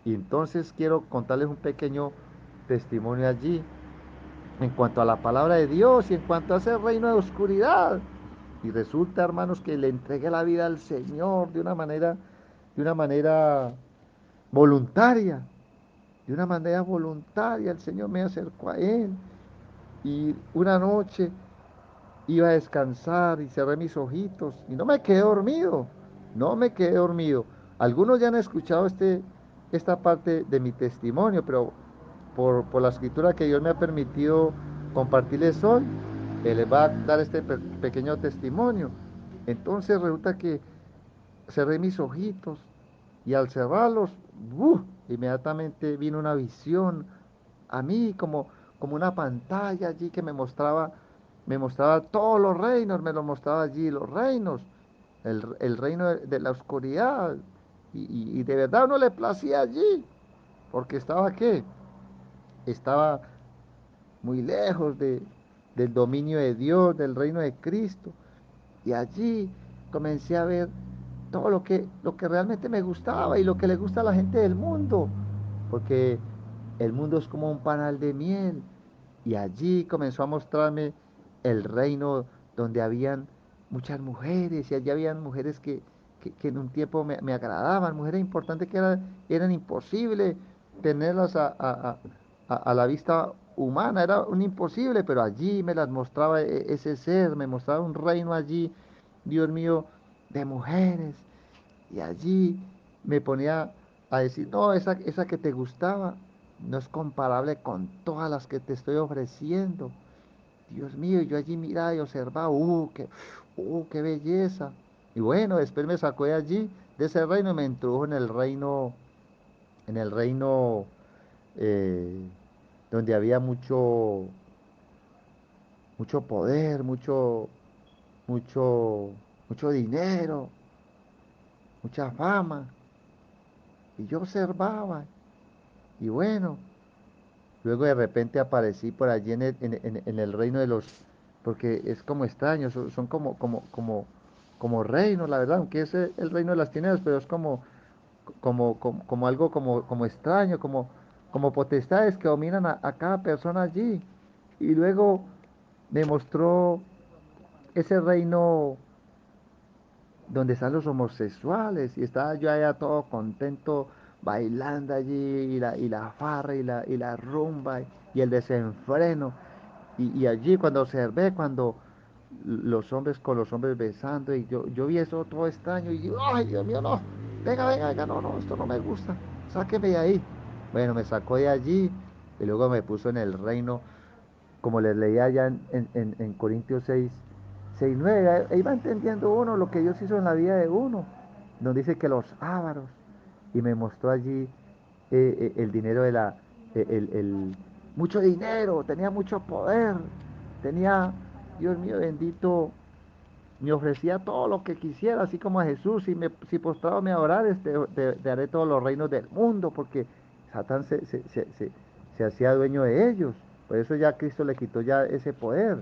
Y entonces quiero contarles un pequeño testimonio allí en cuanto a la palabra de Dios y en cuanto a ese reino de oscuridad. Y resulta, hermanos, que le entregué la vida al Señor de una manera voluntaria, de una manera voluntaria. El Señor me acercó a Él y una noche iba a descansar y cerré mis ojitos y no me quedé dormido, no me quedé dormido. Algunos ya han escuchado esta parte de mi testimonio, pero por la escritura que Dios me ha permitido compartirles hoy, les va a dar este pequeño testimonio. Entonces resulta que cerré mis ojitos y al cerrarlos, inmediatamente vino una visión a mí como una pantalla allí que me mostraba todos los reinos, me lo mostraba allí, los reinos, el reino de la oscuridad. Y de verdad no le placía allí, porque estaba ¿qué? Estaba muy lejos del dominio de Dios, del reino de Cristo. Y allí comencé a ver todo lo que realmente me gustaba y lo que le gusta a la gente del mundo. Porque el mundo es como un panal de miel. Y allí comenzó a mostrarme el reino donde habían muchas mujeres. Y allí habían mujeres que en un tiempo me agradaban. Mujeres importantes que eran imposible tenerlas a la vista humana. Era un imposible. Pero allí me las mostraba ese ser. Me mostraba un reino allí, Dios mío, de mujeres. Y allí me ponía a decir, no, esa que te gustaba no es comparable con todas las que te estoy ofreciendo. Dios mío, y yo allí miraba y observaba, qué belleza. Y bueno, después me sacó de allí, de ese reino, y me introdujo en el reino eh, donde había mucho poder, mucho, mucho dinero, mucha fama. Y yo observaba, y bueno, luego de repente aparecí por allí en el reino de los, porque es como extraño, son como reinos, la verdad, aunque es el reino de las tinieblas, pero es como algo como extraño, como potestades que dominan a cada persona allí. Y luego me mostró ese reino donde están los homosexuales y estaba yo allá todo contento bailando allí y la farra y la rumba y el desenfreno y allí cuando observé cuando los hombres con los hombres besando y yo vi eso todo extraño y yo, ay Dios mío no, venga, no, esto no me gusta, sáqueme de ahí. Bueno, me sacó de allí y luego me puso en el reino como les leía ya en Corintios 6 9, ahí va entendiendo uno lo que Dios hizo en la vida de uno, donde dice que los ávaros, y me mostró allí el dinero mucho dinero, tenía mucho poder, tenía, Dios mío bendito, me ofrecía todo lo que quisiera, así como a Jesús, si postrado me adorares, te haré todos los reinos del mundo, porque Satán se hacía dueño de ellos. Por eso ya Cristo le quitó ya ese poder.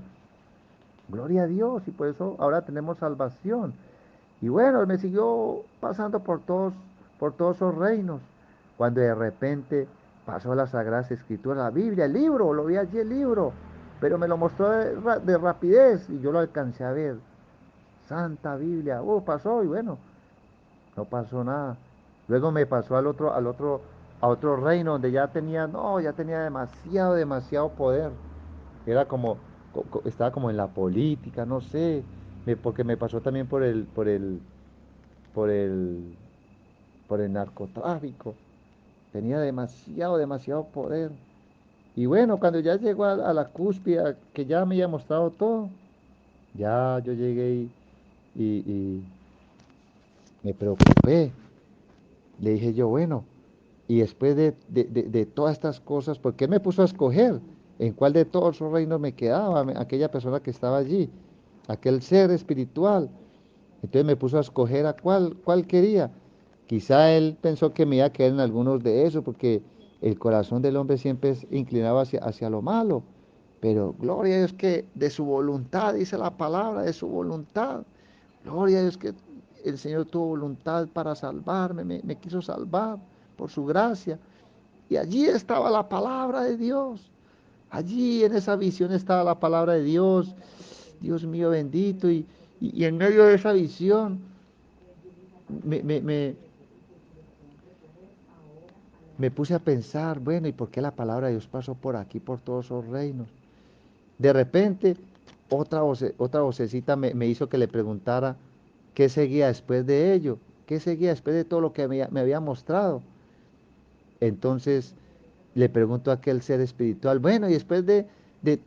Gloria a Dios, y por eso ahora tenemos salvación. Y bueno, me siguió pasando por todos esos reinos, cuando de repente pasó las Sagradas Escrituras, la Biblia, el libro, lo vi allí el libro, pero me lo mostró de rapidez y yo lo alcancé a ver. Santa Biblia, pasó y bueno, no pasó nada. Luego me pasó a otro reino donde ya tenía, no, ya tenía demasiado poder. Era estaba como en la política, no sé, porque me pasó también por el, por el narcotráfico. Tenía demasiado poder. Y bueno, cuando ya llegó a la cúspide, que ya me había mostrado todo, ya yo llegué y me preocupé. Le dije yo, bueno, y después de todas estas cosas, ¿por qué me puso a escoger? ¿En cuál de todos esos reinos me quedaba? Aquella persona que estaba allí, aquel ser espiritual. Entonces me puso a escoger a cuál quería. Quizá él pensó que me iba a quedar en algunos de esos, porque el corazón del hombre siempre es inclinado hacia lo malo. Pero gloria a Dios que de su voluntad, dice la palabra, de su voluntad. Gloria a Dios que el Señor tuvo voluntad para salvarme, me quiso salvar. por su gracia. Y allí estaba la palabra de Dios. Allí en esa visión estaba la palabra de Dios. Dios mío bendito. Y en medio de esa visión me, me, me, me puse a pensar, bueno, ¿y por qué la palabra de Dios pasó por aquí, por todos esos reinos? De repente, otra vocecita me hizo que le preguntara qué seguía después de ello, qué seguía después de todo lo que me había mostrado. Entonces le pregunto a aquel ser espiritual, bueno, y después de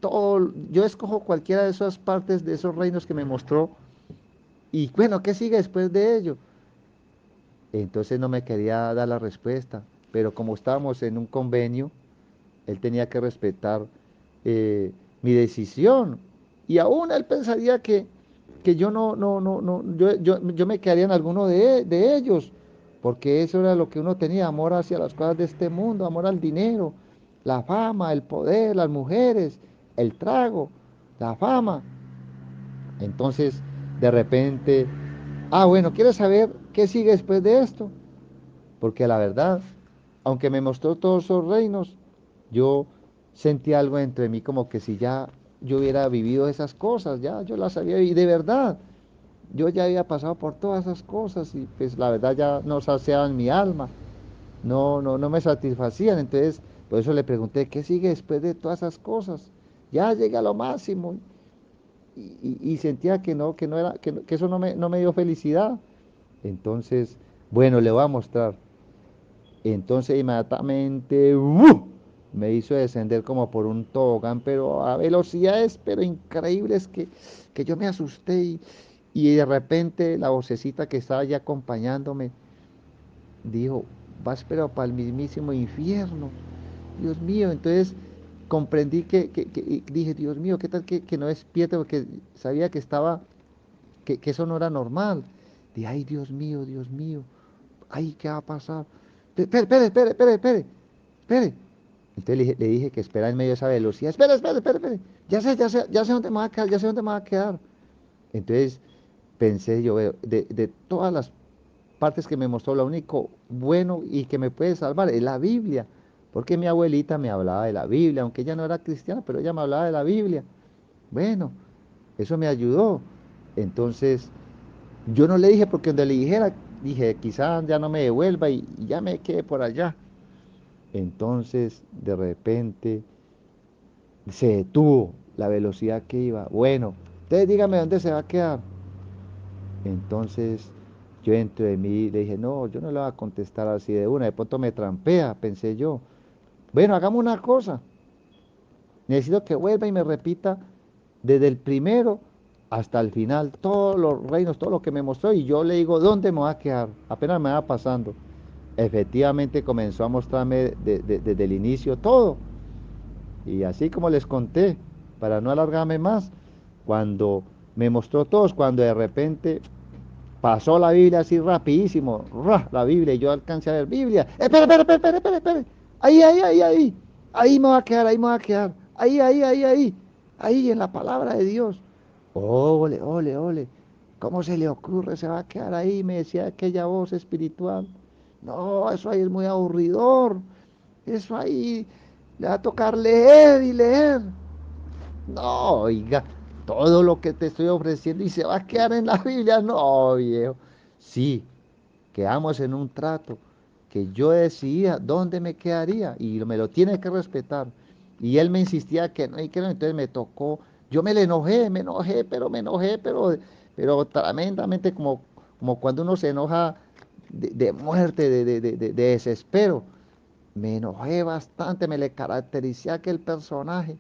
todo, yo escojo cualquiera de esas partes de esos reinos que me mostró, y bueno, ¿qué sigue después de ello? Entonces no me quería dar la respuesta, pero como estábamos en un convenio, él tenía que respetar mi decisión. Y aún él pensaría que yo yo me quedaría en alguno de ellos, porque eso era lo que uno tenía, amor hacia las cosas de este mundo, amor al dinero, la fama, el poder, las mujeres, el trago, la fama. Entonces, de repente, bueno, ¿quieres saber qué sigue después de esto? Porque la verdad, aunque me mostró todos esos reinos, yo sentí algo dentro de mí como que si ya yo hubiera vivido esas cosas, ya yo las había vivido, y de verdad, yo ya había pasado por todas esas cosas y pues la verdad ya no saciaban mi alma, no me satisfacían, entonces por eso le pregunté, ¿qué sigue después de todas esas cosas? Ya llegué a lo máximo y sentía que no era, que eso no me dio felicidad. Entonces, bueno, le voy a mostrar. Entonces inmediatamente me hizo descender como por un tobogán, pero a velocidades, pero increíbles que yo me asusté y de repente la vocecita que estaba ya acompañándome dijo, vas pero para el mismísimo infierno, Dios mío. Entonces comprendí y dije, Dios mío, ¿qué tal que no despierte? Porque sabía que estaba, que eso no era normal. Dije, ay, Dios mío, ay, ¿qué va a pasar? Espere. Espere. Entonces le dije que espera en medio de esa velocidad. Espere. Ya sé dónde me va a quedar, ya sé dónde me va a quedar. Entonces pensé yo, veo, de todas las partes que me mostró, lo único bueno y que me puede salvar es la Biblia. Porque mi abuelita me hablaba de la Biblia, aunque ella no era cristiana, pero ella me hablaba de la Biblia. Bueno, eso me ayudó. Entonces, yo no le dije porque donde le dijera, dije, quizás ya no me devuelva y ya me quede por allá. Entonces, de repente, se detuvo la velocidad que iba. Bueno, entonces dígame dónde se va a quedar. Entonces, yo dentro de mí le dije, no, yo no le voy a contestar así de una. De pronto me trampea, pensé yo. Bueno, hagamos una cosa. Necesito que vuelva y me repita desde el primero hasta el final, todos los reinos, todo lo que me mostró, y yo le digo, ¿dónde me va a quedar? Apenas me va pasando. Efectivamente comenzó a mostrarme desde el inicio todo. Y así como les conté, para no alargarme más, cuando me mostró todos, cuando de repente pasó la Biblia así rapidísimo, la Biblia, y yo alcancé a ver Biblia. Espere. Ahí me va a quedar, ahí me va a quedar. Ahí en la palabra de Dios. Ole. ¿Cómo se le ocurre? Se va a quedar ahí, me decía aquella voz espiritual. No, eso ahí es muy aburridor. Eso ahí le va a tocar leer y leer. No, oiga, todo lo que te estoy ofreciendo y se va a quedar en la Biblia. No, viejo. Sí, quedamos en un trato que yo decidía dónde me quedaría y me lo tiene que respetar. Y él me insistía que no y que no, entonces me tocó. Yo pero tremendamente como cuando uno se enoja de muerte, de desespero. Me enojé bastante, me le caractericé a aquel personaje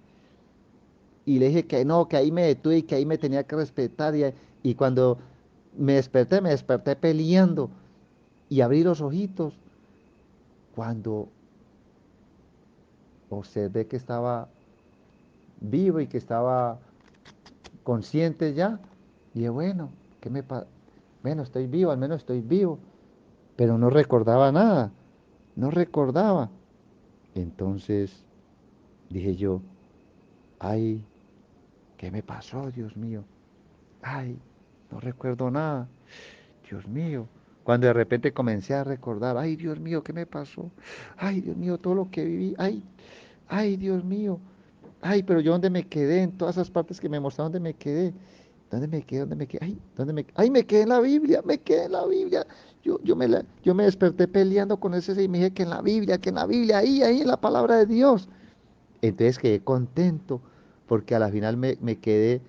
y le dije que no, que ahí me detuve y que ahí me tenía que respetar. Y cuando me desperté peleando y abrí los ojitos cuando observé que estaba vivo y que estaba consciente ya. Y dije, bueno, ¿qué me pasa? Bueno, estoy vivo, al menos estoy vivo, pero no recordaba nada, no recordaba. Entonces dije yo, ay, ¿qué me pasó, Dios mío? Ay, no recuerdo nada. Dios mío. Cuando de repente comencé a recordar, ay Dios mío, ¿qué me pasó? Ay Dios mío, todo lo que viví, ay Dios mío, ay, pero yo dónde me quedé, en todas esas partes que me mostraron, ¿dónde me quedé? ¿Dónde me quedé? ¿Dónde me quedé? Ay, ay, me quedé en la Biblia, me quedé en la Biblia. Yo me desperté peleando con ese y me dije que en la Biblia, ahí en la palabra de Dios. Entonces quedé contento porque a la final me quedé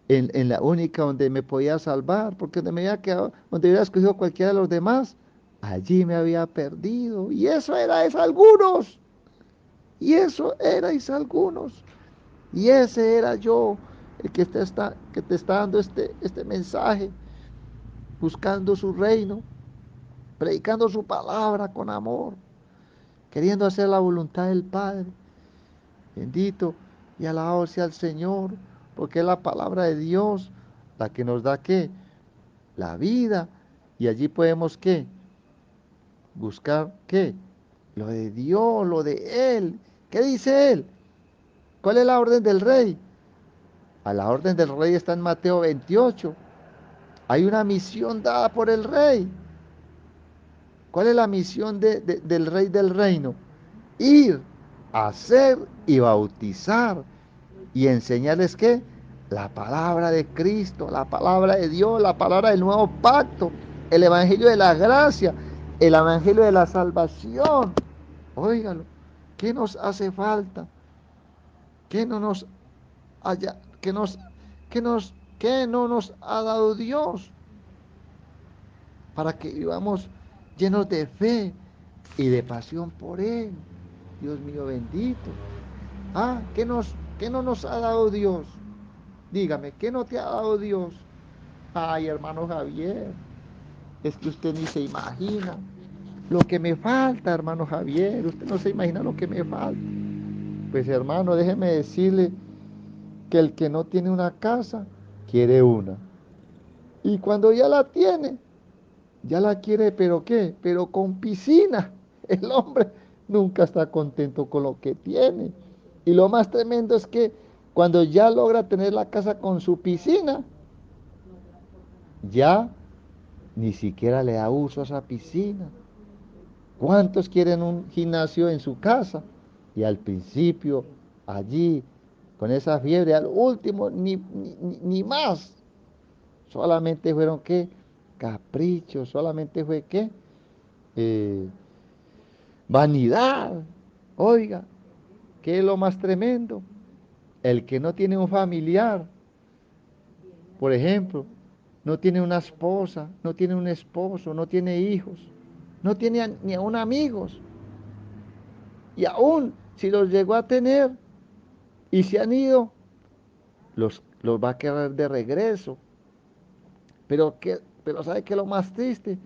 en la única donde me podía salvar, porque donde me había quedado, donde hubiera escogido cualquiera de los demás, allí me había perdido. Y eso erais algunos, y eso erais algunos, y ese era yo, el que te está dando este mensaje, buscando su reino, predicando su palabra con amor, queriendo hacer la voluntad del Padre. Bendito y alabado sea el Señor, porque es la palabra de Dios la que nos da qué, la vida. Y allí podemos qué, buscar qué, lo de Dios, lo de Él. ¿Qué dice Él? ¿Cuál es la orden del rey? A la orden del rey está en Mateo 28. Hay una misión dada por el rey. ¿Cuál es la misión del rey del reino? Ir, hacer y bautizar y enseñarles qué, la palabra de Cristo, la palabra de Dios, la palabra del nuevo pacto, el evangelio de la gracia, el evangelio de la salvación. Óigalo, ¿qué nos hace falta? ¿Qué no nos haya, qué no nos ha dado Dios para que vivamos llenos de fe y de pasión por Él? Dios mío bendito. Ah, qué no nos ha dado Dios? Dígame, ¿qué no te ha dado Dios? Ay, hermano Javier, es que usted ni se imagina lo que me falta, hermano Javier. Usted no se imagina lo que me falta. Pues hermano, déjeme decirle que el que no tiene una casa, quiere una. Y cuando ya la tiene, ya la quiere, pero ¿qué? Pero con piscina. El hombre nunca está contento con lo que tiene. Y lo más tremendo es que cuando ya logra tener la casa con su piscina, ya ni siquiera le da uso a esa piscina. ¿Cuántos quieren un gimnasio en su casa? Y al principio, allí, con esa fiebre, al último, ni más. Solamente fueron qué? Caprichos, solamente fue qué? Eh, vanidad. Oiga, ¿qué es lo más tremendo? El que no tiene un familiar, por ejemplo, no tiene una esposa, no tiene un esposo, no tiene hijos, no tiene ni aún amigos. Y aún si los llegó a tener y se han ido, los va a querer de regreso. Pero ¿sabe qué es lo más triste?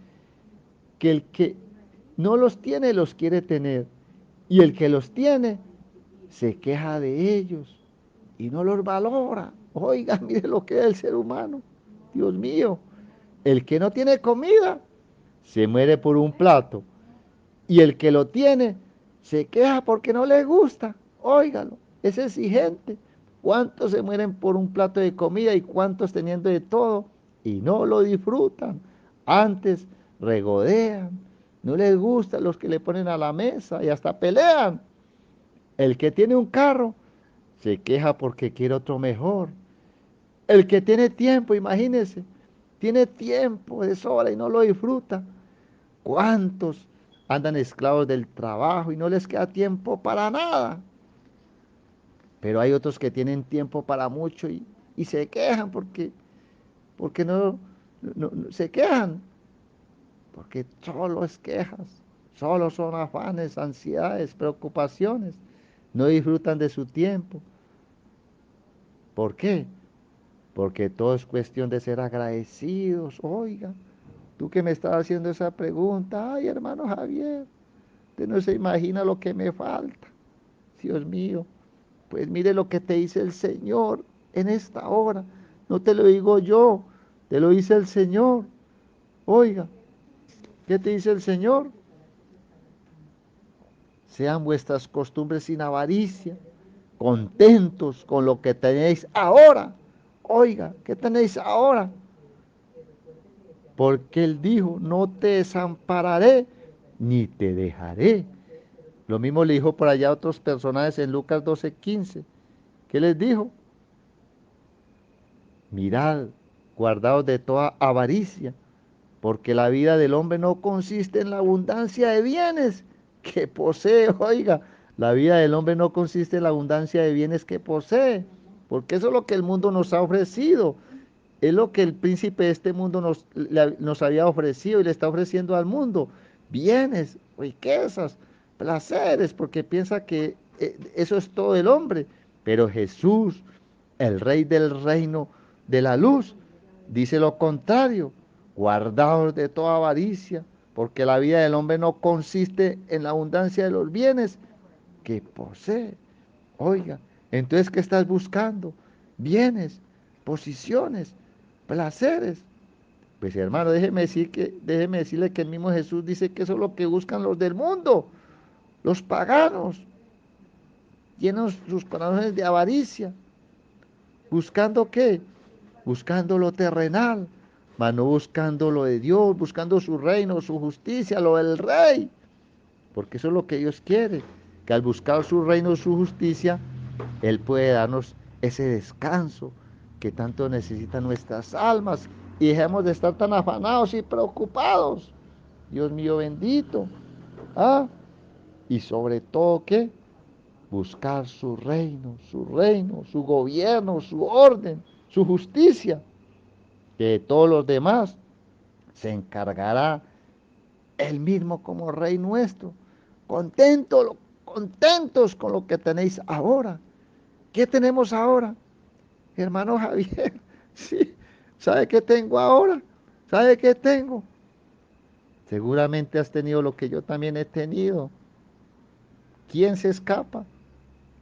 Que el que no los tiene, los quiere tener. Y el que los tiene, se queja de ellos y no los valora. Oiga, mire lo que es el ser humano. Dios mío, el que no tiene comida, se muere por un plato. Y el que lo tiene, se queja porque no le gusta. Óigalo, es exigente. ¿Cuántos se mueren por un plato de comida y cuántos teniendo de todo y no lo disfrutan? Antes regodean, no les gusta los que le ponen a la mesa y hasta pelean. El que tiene un carro se queja porque quiere otro mejor. El que tiene tiempo, imagínense, tiene tiempo de sobra y no lo disfruta. ¿Cuántos andan esclavos del trabajo y no les queda tiempo para nada? Pero hay otros que tienen tiempo para mucho y se quejan porque se quejan, porque solo es quejas, solo son afanes, ansiedades, preocupaciones, no disfrutan de su tiempo. ¿Por qué? Porque todo es cuestión de ser agradecidos. Oiga, tú que me estás haciendo esa pregunta, ay hermano Javier, usted no se imagina lo que me falta. Dios mío, pues mire lo que te dice el Señor en esta hora. No te lo digo yo, te lo dice el Señor. Oiga, ¿qué te dice el Señor? Sean vuestras costumbres sin avaricia, contentos con lo que tenéis ahora. Oiga, ¿qué tenéis ahora? porque Él dijo, no te desampararé ni te dejaré. Lo mismo le dijo por allá a otros personajes en Lucas 12:15. ¿Qué les dijo? Mirad, guardaos de toda avaricia, porque la vida del hombre no consiste en la abundancia de bienes que posee. Oiga, la vida del hombre no consiste en la abundancia de bienes que posee, porque eso es lo que el mundo nos ha ofrecido. Es lo que el príncipe de este mundo nos había ofrecido y le está ofreciendo al mundo. Bienes, riquezas, placeres, porque piensa que eso es todo el hombre. Pero Jesús, el rey del reino de la luz, dice lo contrario. Guardaos de toda avaricia, porque la vida del hombre no consiste en la abundancia de los bienes que posee. Oiga, entonces, ¿qué estás buscando? Bienes, posiciones, placeres. Pues hermano, déjeme decirle que el mismo Jesús dice que eso es lo que buscan los del mundo, los paganos, llenos sus corazones de avaricia. ¿Buscando qué? Buscando lo terrenal, mas no buscando lo de Dios, buscando su reino, su justicia, lo del rey. Porque eso es lo que Dios quiere, que al buscar su reino, su justicia, Él puede darnos ese descanso que tanto necesitan nuestras almas y dejemos de estar tan afanados y preocupados. Dios mío bendito. ¿Ah? Y sobre todo, ¿qué? Buscar su reino, su gobierno, su orden, su justicia, que de todos los demás se encargará Él mismo como Rey nuestro. Contentos, contentos con lo que tenéis ahora. ¿Qué tenemos ahora? Hermano Javier, sí, ¿sabe qué tengo ahora? ¿Sabe qué tengo? Seguramente has tenido lo que yo también he tenido. ¿Quién se escapa?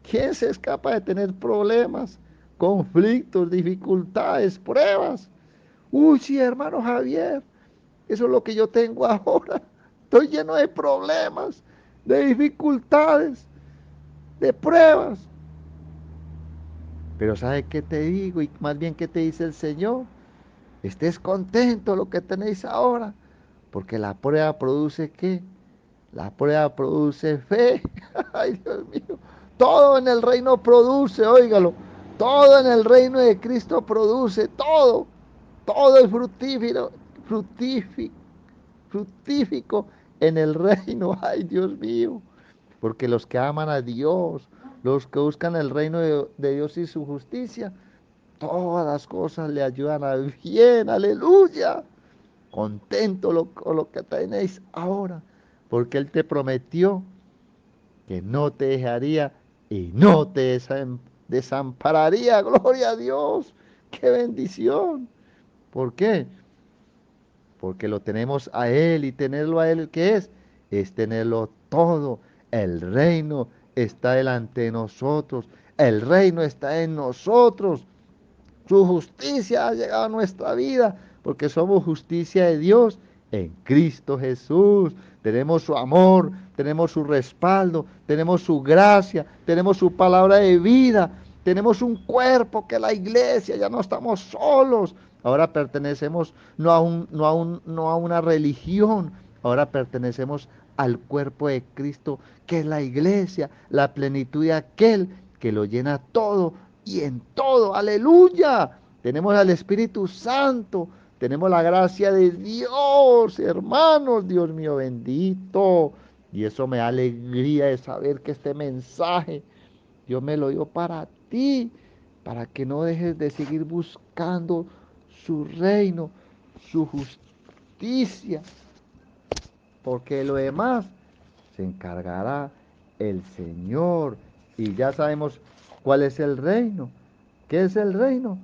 ¿Quién se escapa de tener problemas, conflictos, dificultades, pruebas? Uy, sí, hermano Javier, eso es lo que yo tengo ahora. Estoy lleno de problemas, de dificultades, de pruebas. Pero ¿sabe qué te digo? Y más bien, ¿qué te dice el Señor? Estés contento lo que tenéis ahora, porque la prueba produce ¿qué? La prueba produce fe. Ay, Dios mío. Todo en el reino produce, óigalo. Todo en el reino de Cristo produce, todo. Todo es fructífero, fructífico en el reino. Ay, Dios mío. Porque los que aman a Dios, los que buscan el reino de Dios y su justicia, todas las cosas le ayudan al bien. Aleluya. Contento con lo que tenéis ahora, porque Él te prometió que no te dejaría y no te desampararía. Gloria a Dios. Qué bendición. ¿Por qué? Porque lo tenemos a Él y tenerlo a Él, ¿qué es? Es tenerlo todo. El reino está delante de nosotros. El reino está en nosotros. Su justicia ha llegado a nuestra vida porque somos justicia de Dios en Cristo Jesús. Tenemos su amor, tenemos su respaldo, tenemos su gracia, tenemos su palabra de vida, tenemos un cuerpo que es la iglesia, ya no estamos solos. Ahora pertenecemos no a una religión, ahora pertenecemos al cuerpo de Cristo, que es la iglesia, la plenitud de aquel que lo llena todo y en todo. Aleluya. Tenemos al Espíritu Santo, tenemos la gracia de Dios, hermanos, Dios mío bendito. Y eso me da alegría de saber que este mensaje Dios me lo dio para ti, para que no dejes de seguir buscando su reino, su justicia, porque lo demás se encargará el Señor. Y ya sabemos cuál es el reino. ¿Qué es el reino?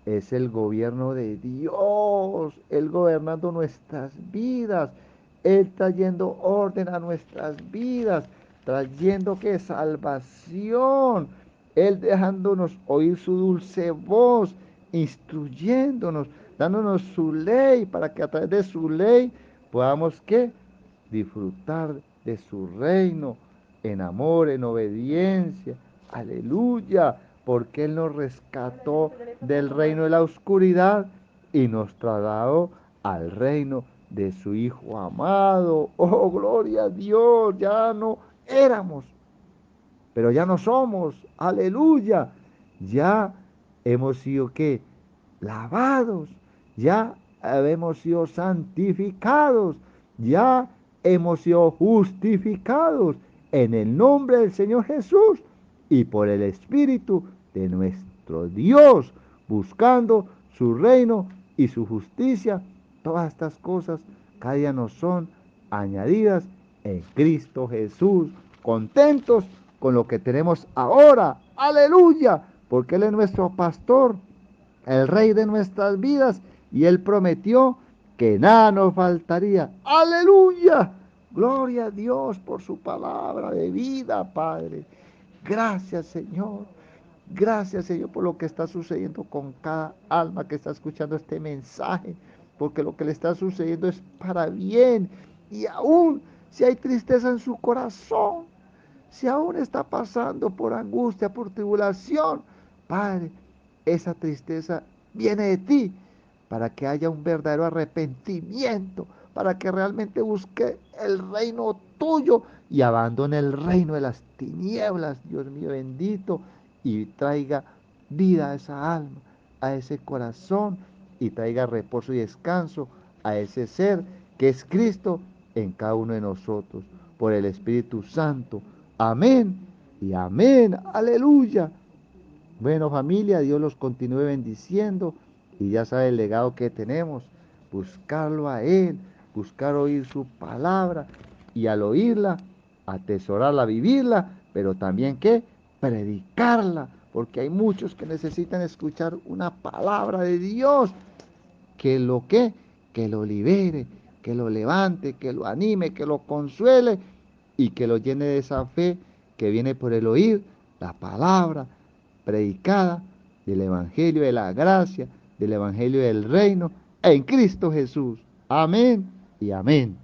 Es el gobierno de Dios, Él gobernando nuestras vidas, Él trayendo orden a nuestras vidas, trayendo que salvación, Él dejándonos oír su dulce voz, instruyéndonos, dándonos su ley para que a través de su ley podamos ¿qué? Disfrutar de su reino en amor, en obediencia. Aleluya, porque Él nos rescató del reino de la oscuridad y nos trasladó al reino de su Hijo amado. Oh, gloria a Dios, ya no éramos, pero ya no somos. Aleluya. Ya hemos sido, ¿qué? Lavados. Ya hemos sido santificados. Ya hemos sido justificados en el nombre del Señor Jesús y por el Espíritu de nuestro Dios, buscando su reino y su justicia. Todas estas cosas cada día nos son añadidas en Cristo Jesús, contentos con lo que tenemos ahora. Aleluya, porque Él es nuestro pastor, el Rey de nuestras vidas, y Él prometió que nada nos faltaría. Aleluya, gloria a Dios por su palabra de vida, Padre. Gracias, Señor. Gracias, Señor, por lo que está sucediendo con cada alma que está escuchando este mensaje, porque lo que le está sucediendo es para bien. Y aún si hay tristeza en su corazón, si aún está pasando por angustia, por tribulación, Padre, esa tristeza viene de ti para que haya un verdadero arrepentimiento, para que realmente busque el reino tuyo y abandone el reino de las tinieblas, Dios mío bendito, y traiga vida a esa alma, a ese corazón, y traiga reposo y descanso a ese ser que es Cristo en cada uno de nosotros, por el Espíritu Santo. Amén y amén. Aleluya. Bueno, familia, Dios los continúe bendiciendo y ya sabe el legado que tenemos, buscarlo a Él, buscar oír su palabra y al oírla, atesorarla, vivirla, pero también que predicarla, porque hay muchos que necesitan escuchar una palabra de Dios que lo libere, que lo levante, que lo anime, que lo consuele y que lo llene de esa fe que viene por el oír la palabra predicada del Evangelio de la gracia, del Evangelio del reino en Cristo Jesús. Amén y amén.